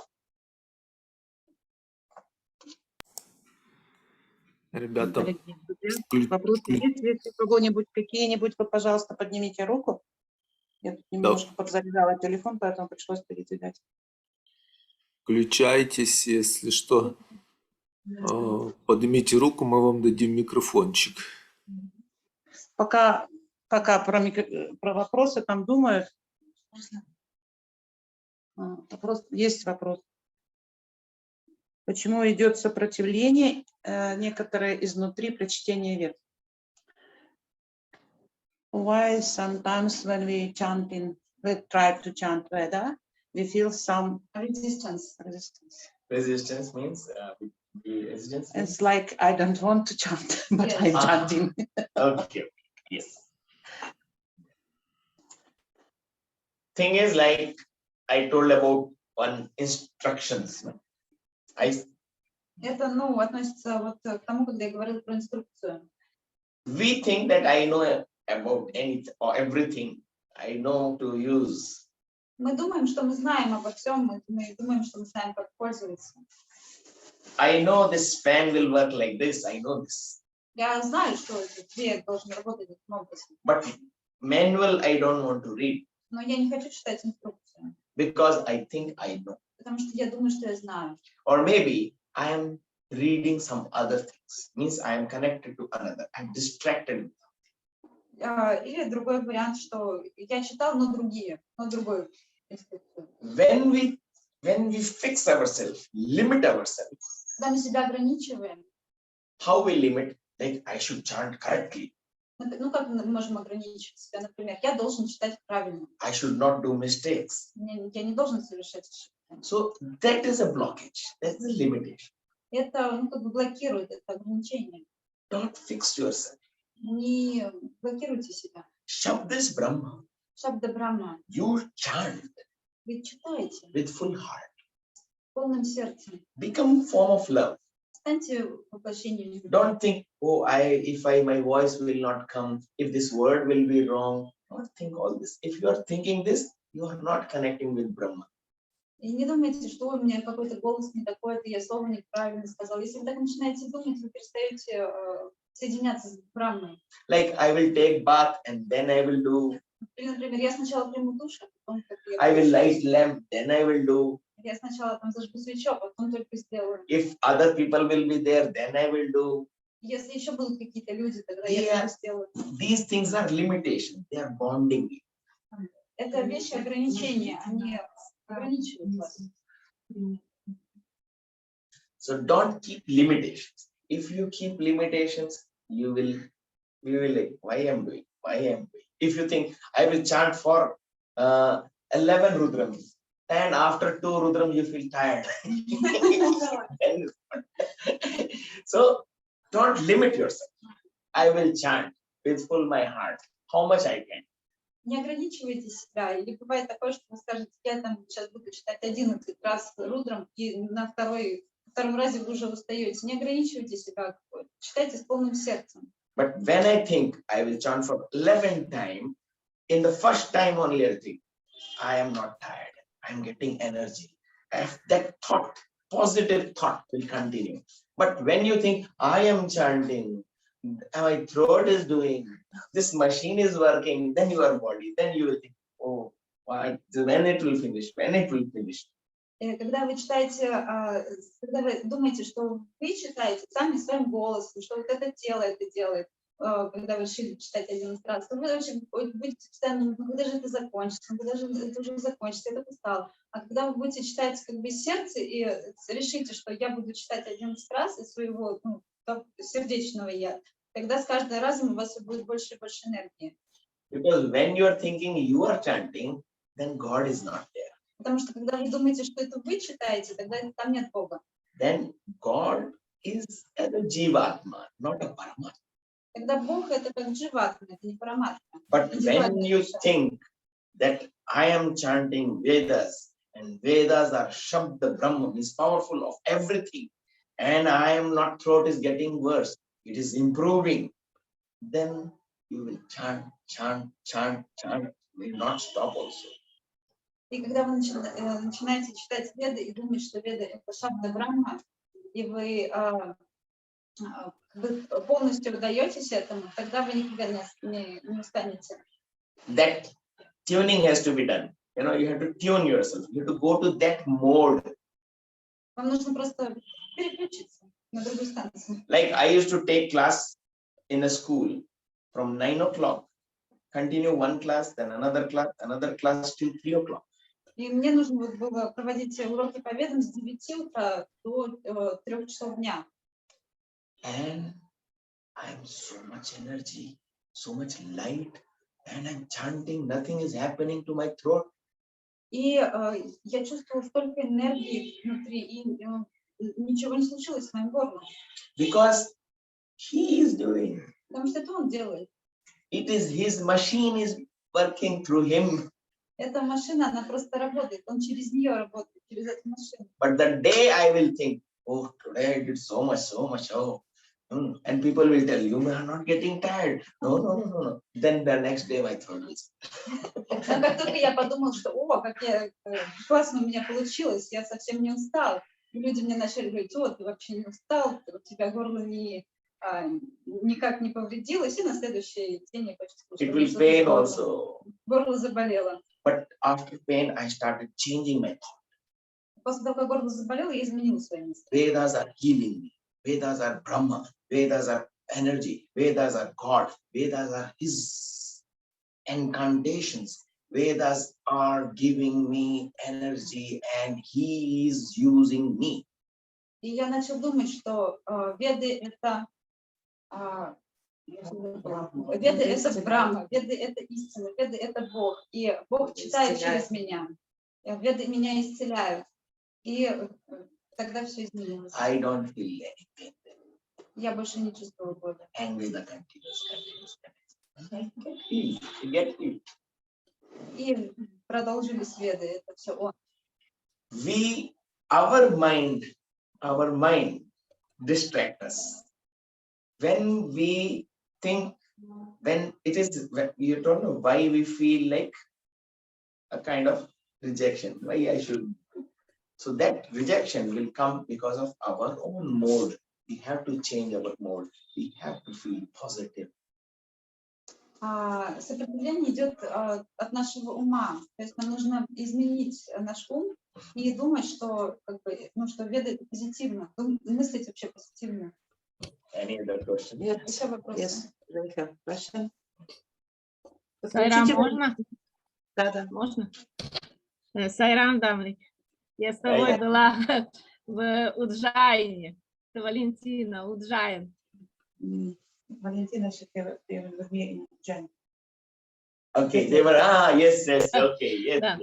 Ребята, Вопросы есть? Если у кого-нибудь какие-нибудь, вы, пожалуйста, поднимите руку. Я тут немножко подзаряжала телефон, поэтому пришлось передвигать. включайтесь, если что, поднимите руку, мы вам дадим микрофончик. Пока про вопросы там думают. Есть вопрос. Почему идет сопротивление некоторое изнутри при чтении Вед? Why sometimes when we try to chant Veda, we feel some resistance. Resistance means resistance. It's like I don't want to chant, but Yes. I'm chanting. Okay. Yes. Thing is, like I told about one instructions. Это, относится вот к тому, когда я говорила про инструкцию. We think that I know about anything or everything. I know to use. Мы думаем, что мы знаем обо всем, мы думаем, что мы знаем, как пользоваться. I know this fan will work like this. I know this. Я знаю, что этот дверь должен работать таким образом, But manual I don't want to read но я не хочу читать инструкцию, because I think I know. потому что я думаю, что я знаю. Or maybe I am reading some other things. Means I am connected to another. I'm distracted. Или другой вариант, что я читал, но другую инструкцию. When we fix ourselves, limit ourselves, Когда мы себя ограничиваем, how we limit? Like I should chant correctly. как мы можем ограничить себя? Например, я должен читать правильно. I should not do mistakes. Я не должен совершать ошибки. So that is a blockage. That's a limitation. Это блокирует это ограничение. Don't fix yourself. Не блокируйте себя. Shabd is Brahma. Шабда Брахма. You chant Вы читаете with full heart. полным сердцем. Become form of love. Станьте воплощением любви. Don't think, oh, my voice will not come, if this word will be wrong. Don't think all this. If you are thinking this, you are not connecting with Brahma. И не думайте, что у меня какой-то голос не такой-то, я слово неправильно сказала. Если вы так начинаете думать, вы перестаете соединяться с Брахмой. Like I will take bath and then I will do. Например, я сначала приму душ, а потом I will light lamp, then I will do. я сначала там зажгу свечу, а потом только сделаю. If other people will be there, then I will do. Если еще будут какие-то люди, тогда я это сделаю. These things are limitations. They are bonding you. Это вещи ограничения, они ограничивают вас. So don't keep limitations. If you keep limitations, you will like, why I'm doing. If you think I will chant for 11 Rudrams, and after 2 Rudrams you feel tired. So don't limit yourself. I will chant with full my heart, how much I can. Не ограничивайте себя. Или бывает такое, что вы скажете, я там сейчас буду читать 11 раз рудром, и на втором разе вы уже устаете. Не ограничивайте себя. Читайте с полным сердцем. But when I think I will chant for 11th time, in the first time only I think, I am not tired. I am getting energy. That thought, positive thought will continue. But when you think, I am chanting, my throat is doing, this machine is working, then your body, then you will think, oh, why, when it will finish, when it will finish. Когда вы читаете, когда вы думаете, что вы читаете сами своим голосом, что вот это тело это делает, когда вы решили читать 11 раз, то вы вообще будете постоянно, ну когда же это закончится, когда же это уже закончится, это устал. А когда вы будете читать как бы из сердца и решите, что я буду читать 11 раз из своего сердечного я, тогда с каждым разом у вас будет больше и больше энергии. Because when you are thinking you are chanting, then God is not there. Потому что когда вы думаете, что это вы читаете, тогда там нет Бога. Then God is as a Jivatma, not a Paramatma. Тогда Бог это как дживатма, это не параматма. But when you think that I am chanting Vedas, and Vedas are Shabda Brahma, is powerful of everything, and I am not, throat is getting worse, it is improving, then you will chant, chant, chant, chant, will not stop also. И когда вы начинаете читать Веды и думаете, что Веды это Шабда Брахма, и вы полностью отдаетесь этому, тогда вы никогда не устанете. That tuning has to be done. You know, you have to tune yourself. You have to go to that mode. Вам нужно просто переключиться на другую станцию. Like I used to take class in a school from 9 o'clock, continue one class, then another class till 3 o'clock. И мне нужно было проводить уроки по Ведам с 9 утра до 3 часов дня. And I'm so much energy, so much light, and I'm chanting, nothing is happening to my throat. И я чувствовала столько энергии внутри, и ничего не случилось с моим горлом. Because he is doing. Потому что это он делает. It is his machine is working through him. Эта машина, она просто работает, он через нее работает, через эту машину. But the day I will think, oh, today I did so much, oh. And people will tell you are not getting tired. No. Then the next day my throat is. Но как только я подумала, что как классно у меня получилось, я совсем не устал. И люди мне начали говорить, ты вообще не устал, у тебя горло никак не повредилось, и на следующий день я почувствовала, It will pain also. Горло заболело. But after pain, I started changing my thought. После того, как горло заболело, я изменила свои мысли. Vedas are healing me. Vedas are Brahma. Vedas are energy. Vedas are God. Vedas are his incantations. Vedas are giving me energy and he is using me. И я начал думать, что Веды это Брахма, Веды это истина, Веды это Бог. И Бог читает через меня. Веды меня исцеляют. И тогда все изменилось. I don't feel anything. Я больше не чувствую боли. And Veda continues. Get it. И продолжились Веды, это все он. Our mind distracts us. When we think, you don't know why we feel like a kind of rejection. Why I should. So that rejection will come because of our own mode. We have to change our mode. We have to feel positive. Сопротивление идет от нашего ума. То есть нам нужно изменить наш ум и думать, что что Веды это позитивно, мыслить вообще позитивно. Any other question? Еще вопросы? Yes, we have question. Сайрам, можно? Да. Можно? Сайрам Дамрик. Я с тобой была в Уджайне. Это Валентина, Уджайн. Валентина, in Jan. Okay, they were, yes, okay, yes. Да.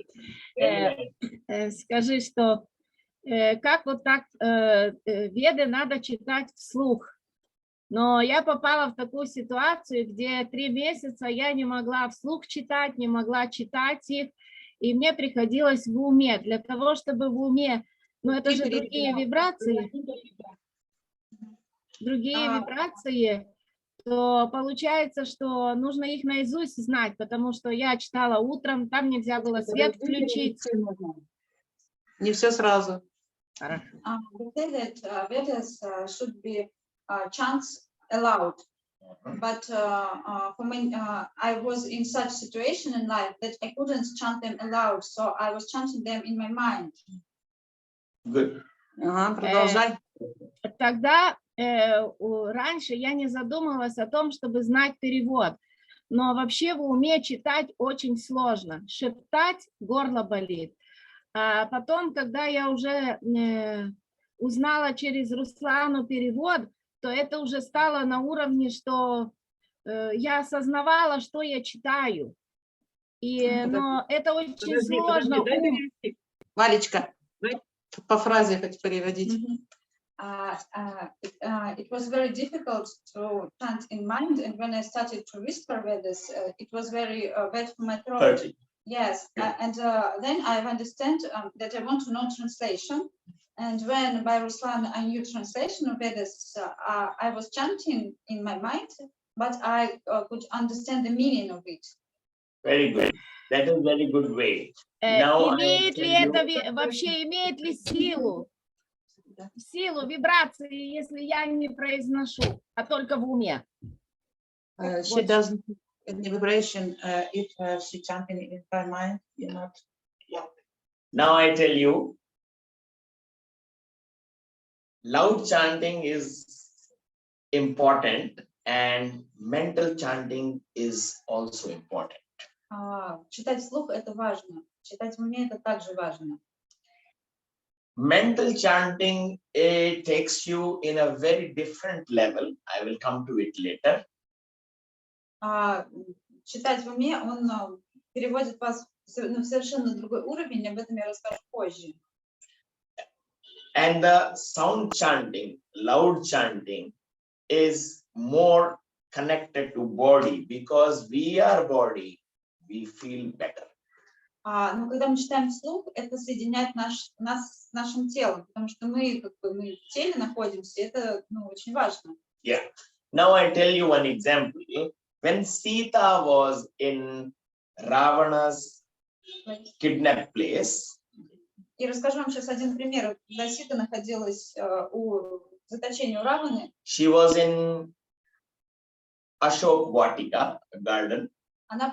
Скажи, что как вот так Веды надо читать вслух. Но я попала в такую ситуацию, где 3 месяца я не могла вслух читать, не могла читать их, и мне приходилось в уме. Для того, чтобы в уме, это же другие вибрации, то получается, что нужно их наизусть знать, потому что я читала утром, там нельзя было свет включить. Не все сразу. Хорошо. They say that Vedas should be chants aloud. But for me, I was in such situation in life that I couldn't chant them aloud, so I was chanting them in my mind. Good. Ага, продолжай. Тогда раньше я не задумывалась о том, чтобы знать перевод. Но вообще в уме читать очень сложно. Шептать горло болит. А потом, когда я уже узнала через Руслану перевод, то это уже стало на уровне, что я осознавала, что я читаю. Но это очень сложно. Валечка, по фразе хоть переводить. It was very difficult to chant in mind, and when I started to whisper Vedas, it was very bad for my throat. 30. Yes, and then I understand that I want to know translation. And when by Ruslan I knew translation of Vedas, I was chanting in my mind, but I could understand the meaning of it. Very good. That is very good way. Now Имеет I ли tell это you, вообще имеет ли силу вибрации, если я не произношу, а только в уме? She doesn't any vibration if she chanting in her mind, you know. now I tell you, loud chanting is important and mental chanting is also important. Читать вслух это важно, читать в уме это также важно. Mental chanting, it takes you in a very different level. I will come to it later. Читать в уме, он переводит вас в совершенно другой уровень, об этом я расскажу позже. And the sound chanting, loud chanting is more connected to body because we are body, we feel better. Но когда мы читаем вслух, это соединяет нас с нашим телом, потому что мы в теле находимся, это очень важно. Yeah. Now I tell you one example. When Sita was in Ravana's kidnap place, И расскажу вам сейчас один пример. Когда Сита находилась у заточения у Раваны, she was in Ashok Vatika, a garden, она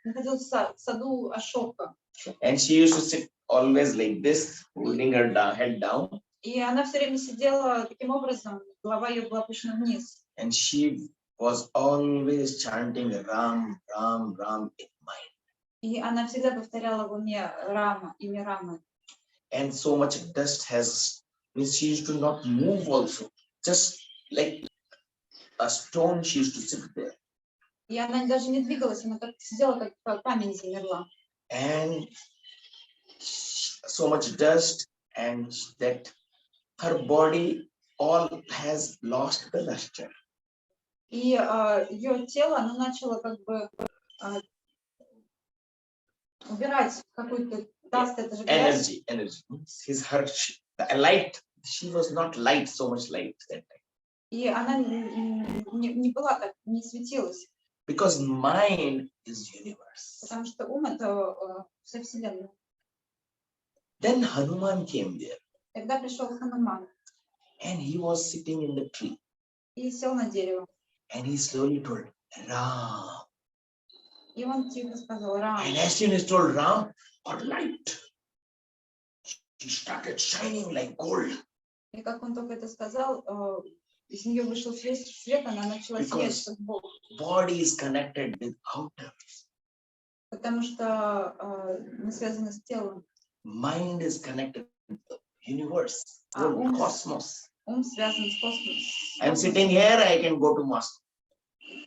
находилась в саду Ашока. and she used to sit always like this, holding her head down, И она все время сидела таким образом, голова ее была опущена вниз. and she was always chanting Ram, Ram, Ram in mind. И она всегда повторяла в уме Рама, имя Рамы. And so much dust means she used to not move also, just like a stone she used to sit there. И она даже не двигалась, она как сидела, как камень замерла. And so much dust, and that her body all has lost the luster. И ее тело, оно начало убирать какую-то даст, это же грязь. Energy. The light, she was not light, so much light that time. И она не была так, не светилась. Because mind is universe. Потому что ум это вся вселенная. Then Hanuman came there. Тогда пришел Хануман. And he was sitting in the tree. И сел на дерево. And he slowly told Ram. И он тихо сказал Рам. And as soon as told Ram, or light, she started shining like gold. И как он только это сказал, из нее вышел свет, она начала сиять как Бог. Body is connected with outer. Потому что мы связаны с телом. Mind is connected with the universe, the cosmos. Ум связан с космосом. I'm sitting here, I can go to Moscow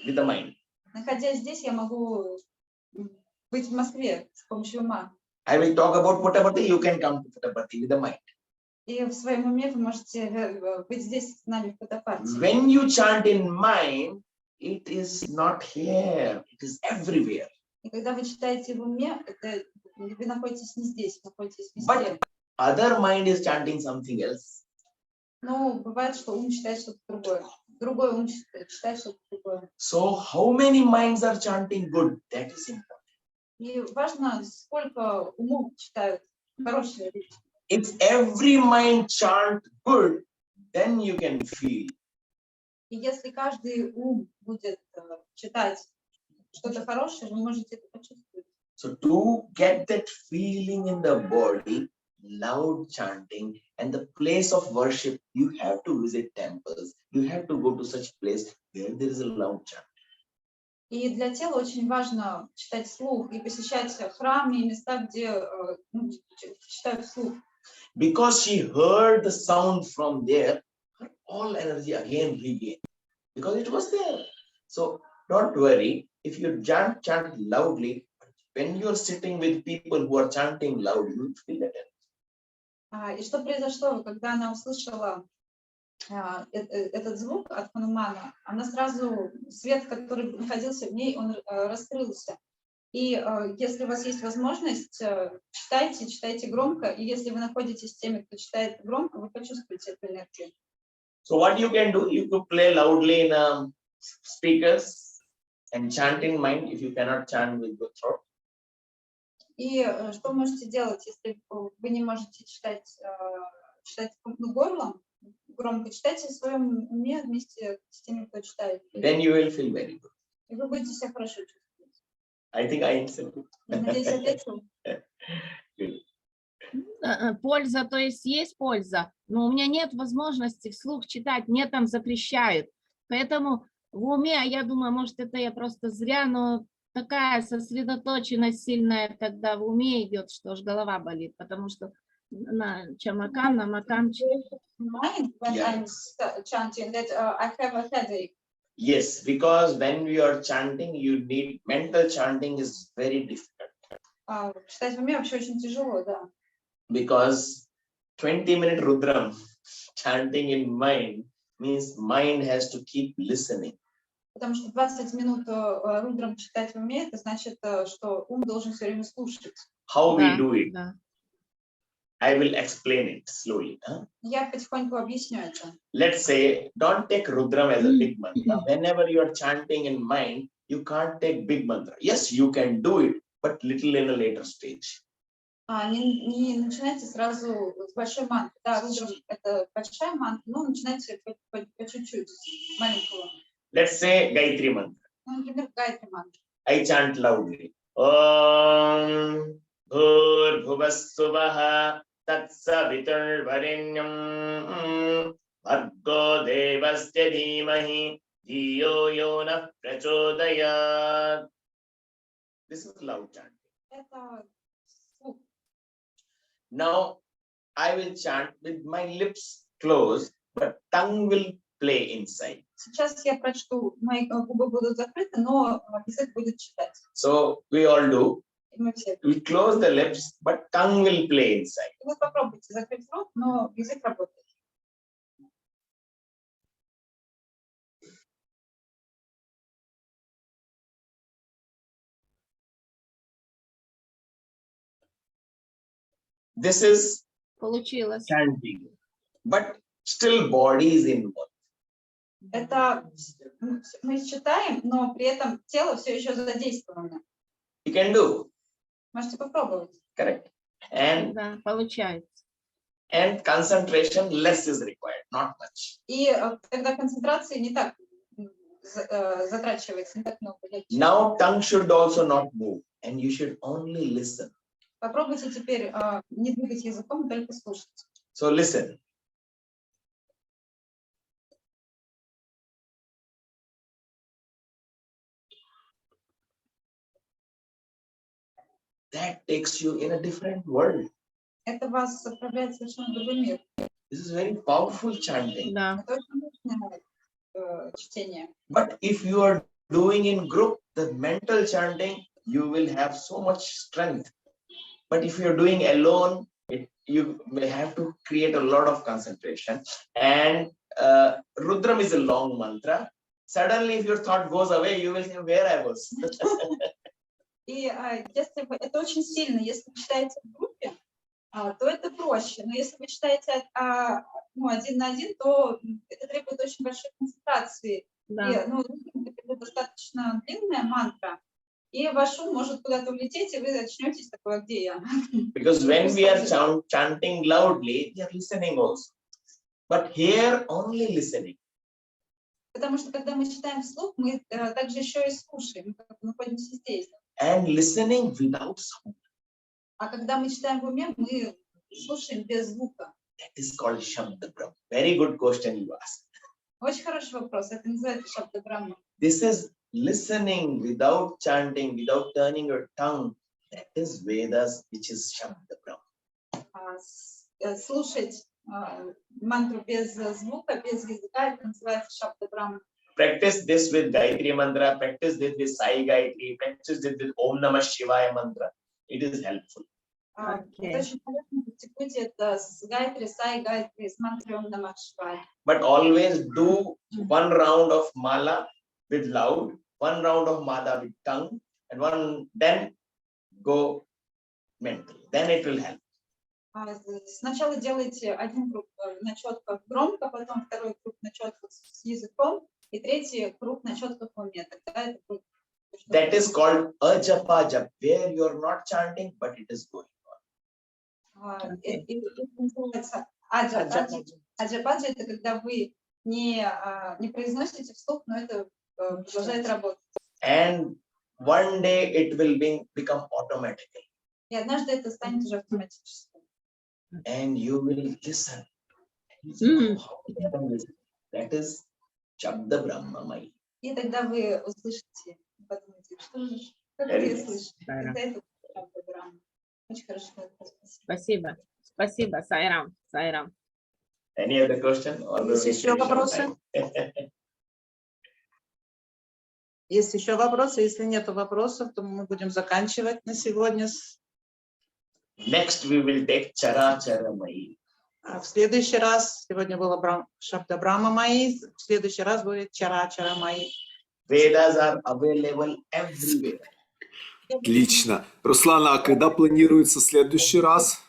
with the mind. Находясь здесь, я могу быть в Москве с помощью ума. I will talk about Puttabati, you can come to Puttabati with the mind. И в своем уме вы можете быть здесь с нами в Путтапарти. When you chant in mind, it is not here, it is everywhere. И когда вы читаете в уме, вы находитесь не здесь, вы находитесь везде. But other mind is chanting something else. Но бывает, что ум читает что-то другое. другой ум читает что-то другое. So how many minds are chanting good? That is important. И важно, сколько умов читают хорошие вещи. If every mind chant good, then you can feel. И если каждый ум будет читать что-то хорошее, вы можете это почувствовать. So to get that feeling in the body, loud chanting and the place of worship, you have to visit temples. You have to go to such place where there is a loud chant. И для тела очень важно читать вслух и посещать храмы и места, где читают вслух. Because she heard the sound from there, her all energy again regained. Because it was there. So don't worry, if you chant loudly, when you're sitting with people who are chanting loud, you will feel that. И что произошло, когда она услышала этот звук от Ханумана, она сразу, свет, который находился в ней, он раскрылся. И если у вас есть возможность, читайте громко, и если вы находитесь с теми, кто читает громко, вы почувствуете эту энергию. So what you can do, you could play loudly in speakers and chant in mind if you cannot chant with the throat. И что можете делать, если вы не можете читать горлом, громко читайте в своем уме вместе с теми, кто читает. Then you will feel very good. И вы будете себя хорошо чувствовать. I think I answered. Я надеюсь, ответил. Польза, то есть польза, но у меня нет возможности вслух читать, мне там запрещают. Поэтому в уме, я думаю, может, это я просто зря, но такая сосредоточенность сильная, когда в уме идет, что аж голова болит, потому что на макам. Mind when I'm chanting that I have a headache. Yes, because when we are chanting, you need mental chanting is very difficult. Читать в уме вообще очень тяжело, да. Because 20-minute Rudram chanting in mind means mind has to keep listening. Потому что 20 минут рудрам читать в уме, это значит, что ум должен все время слушать. How we do it? Да. I will explain it slowly. Я потихоньку объясню это. Let's say, don't take Rudram as a big mantra. Whenever you are chanting in mind, you can't take big mantra. Yes, you can do it, but little in a later stage. Не начинайте сразу с большой мантры. Да, рудрам это большая мантра, но начинайте по чуть-чуть, с маленького. Let's say Gayatri mantra. Например, Гайатри мантра. I chant loudly. Om Bhur Bhuvassuvaha Tatsaviturvarenyam Bhargo Devasya Dhimahi Dhiyo Yonah Prachodayat. This is loud chanting. Это звук. Now I will chant with my lips closed, but tongue will play inside. Сейчас я прочту, мои губы будут закрыты, но язык будет читать. So we all do. И мы все. We close the lips, but tongue will play inside. Вы попробуйте закрыть рот, но язык работает. This is Получилось. chanting, but still body is involved. Это мы читаем, но при этом тело все еще задействовано. You can do, Можете попробовать. correct? And Да, получается. concentration less is required, not much. И тогда концентрации не так затрачивается, не так много. Now tongue should also not move, and you should only listen. Попробуйте теперь не двигать языком, только слушать. So listen. That takes you in a different world. Это вас отправляет в совершенно другой мир. This is very powerful chanting. Да. Это очень мощное чтение. But if you are doing in group, the mental chanting, you will have so much strength. But if you're doing alone, you may have to create a lot of concentration. And Rudram is a long mantra. Suddenly, if your thought goes away, you will say, where I was. И если вы, это очень сильно, если вы читаете в группе, то это проще. Но если вы читаете ну, один на один, то это требует очень большой концентрации. Да. И, ну, это достаточно длинная мантра, и ваш ум может куда-то улететь, и вы очнетесь такое, где я? Because when we are chanting loudly, we are listening also. But here only listening. Потому что когда мы читаем вслух, мы также еще и слушаем, мы как бы находимся здесь. And listening without sound. А когда мы читаем в уме, мы слушаем без звука. That is called Shabda Brahma. Very good question you asked. Очень хороший вопрос. Это называется Шабда Брахма. This is listening without chanting, without turning your tongue. That is Vedas, which is Shabda Brahma. Слушать мантру без звука, без языка, это называется Шабда Брахма. Practice this with Gayatri mantra, practice this with Sai Gayatri, practice this with Om Namah Shivaya mantra. It is helpful. Это очень полезно, практикуйте это с Гайтри, Сай Гайтри, с мантрой Ом Намах Шивая. But always do one round of mala with loud, one round of mala with tongue, and then go mentally. Then it will help. Сначала делайте один круг на четках громко, потом второй круг на четках с языком, и третий круг на четках в уме. Тогда это будет. That is called ajapa jap, where you are not chanting, but it is going on. Это называется аджападжа, это когда вы не произносите вслух, но это продолжает работать. And one day it will become automatic. И однажды это станет уже автоматически. And you will listen. That is Shabda Brahma Mai. И тогда вы услышите, подумайте, что же, как я слышу. Тогда это Шабда Брахма. Очень хорошо. Спасибо. Спасибо, Сайрам. Сайрам. Any other question? Есть еще вопросы? Есть еще вопросы? Если нет вопросов, то мы будем заканчивать на сегодня. Next we will take Chara Chara Mai. В следующий раз, сегодня было Шабда Брахма Майи, в следующий раз будет Чара Чара Майи. Vedas are available everywhere. Отлично. Руслана, а когда планируется следующий раз?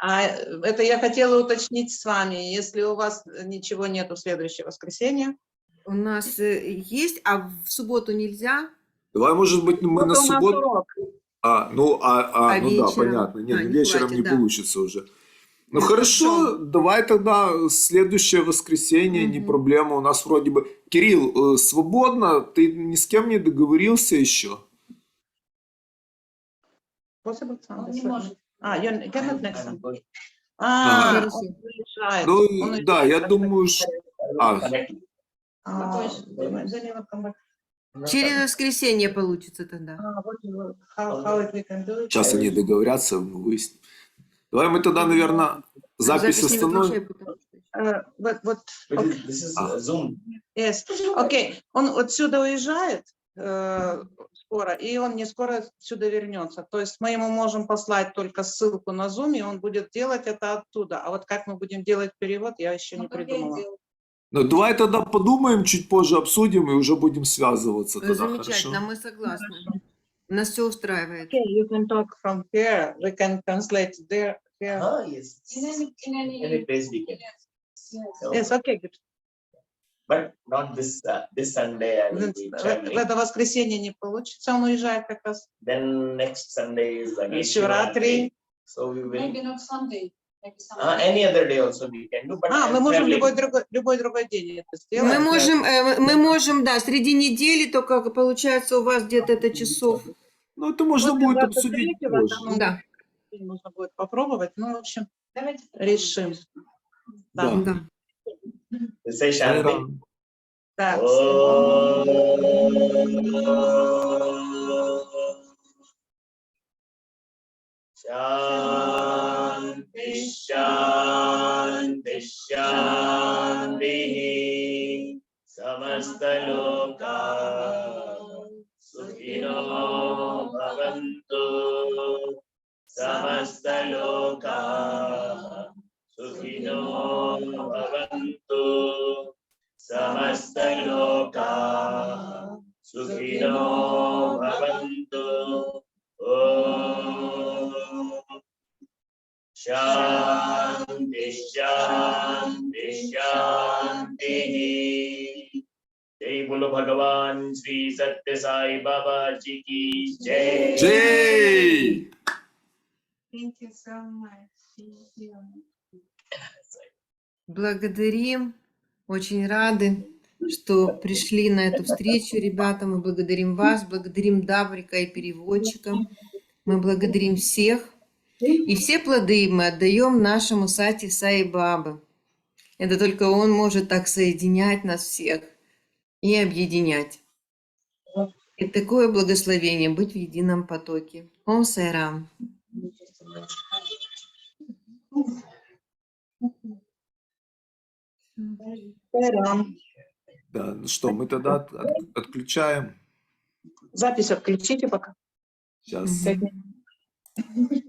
Это я хотела уточнить с вами, если у вас ничего нету в следующее воскресенье. У нас есть, а в субботу нельзя? Давай, может быть, мы на субботу... Ну да, вечером? понятно. Нет, не вечером хватит, не да. получится уже. Ну хорошо, давай тогда следующее воскресенье, не проблема. У нас вроде бы... Кирилл, свободно? Ты ни с кем не договорился еще? Он не может. You cannot next I'm Sunday. going. Он уезжает. Ну да, я думаю, что... Через воскресенье получится тогда. Сейчас они договорятся, мы выясним. Давай мы тогда, наверное, запись не остановим. Вот. This is Zoom. Yes. Окей. Он отсюда уезжает скоро, и он не скоро сюда вернется. То есть мы ему можем послать только ссылку на Zoom, и он будет делать это оттуда. А вот как мы будем делать перевод, я еще не придумала. Ну давай тогда подумаем, чуть позже обсудим и уже будем связываться тогда, Замечательно, хорошо? мы согласны. Нас все устраивает. Okay, you can talk from here. We can translate there. Here. Yes. Any place we can. Yes, okay, good. But not this Sunday. I will be В traveling. это воскресенье не получится, он уезжает как раз. Then next Sunday is again Shivratri. So we will. Maybe not Sunday. Maybe Sunday. Any other day also we can do. But Мы можем traveling. любой другой день это сделать. Мы можем, да, среди недели, только получается у вас где-то это часов. Ну это можно После будет обсудить 23-го позже. там Да. нужно будет попробовать. Ну, в общем, Давайте решим. Да. Да. Say Shanti. Сайрам. Так. Shanti, Shanti, Shanti. Samasta loka sukhino bhavantu. Samasta loka sukhino bhavantu. Samasta loka sukhino bhavantu. Om Shanti Shanti Shanti. Jai Bolo Bhagavan Shri Satya Sai Baba Ji ki Jai. Джей! Thank you so much. Thank you. Благодарим. Очень рады, что пришли на эту встречу, ребята. Мы благодарим вас, благодарим Дамрика и переводчика. Мы благодарим всех. И все плоды мы отдаем нашему Сати Саи Бабы. Это только он может так соединять нас всех и объединять. И такое благословение быть в едином потоке. Ом Сайрам. Да, ну что, мы тогда отключаем. Запись отключите пока. Сейчас. 5 минут.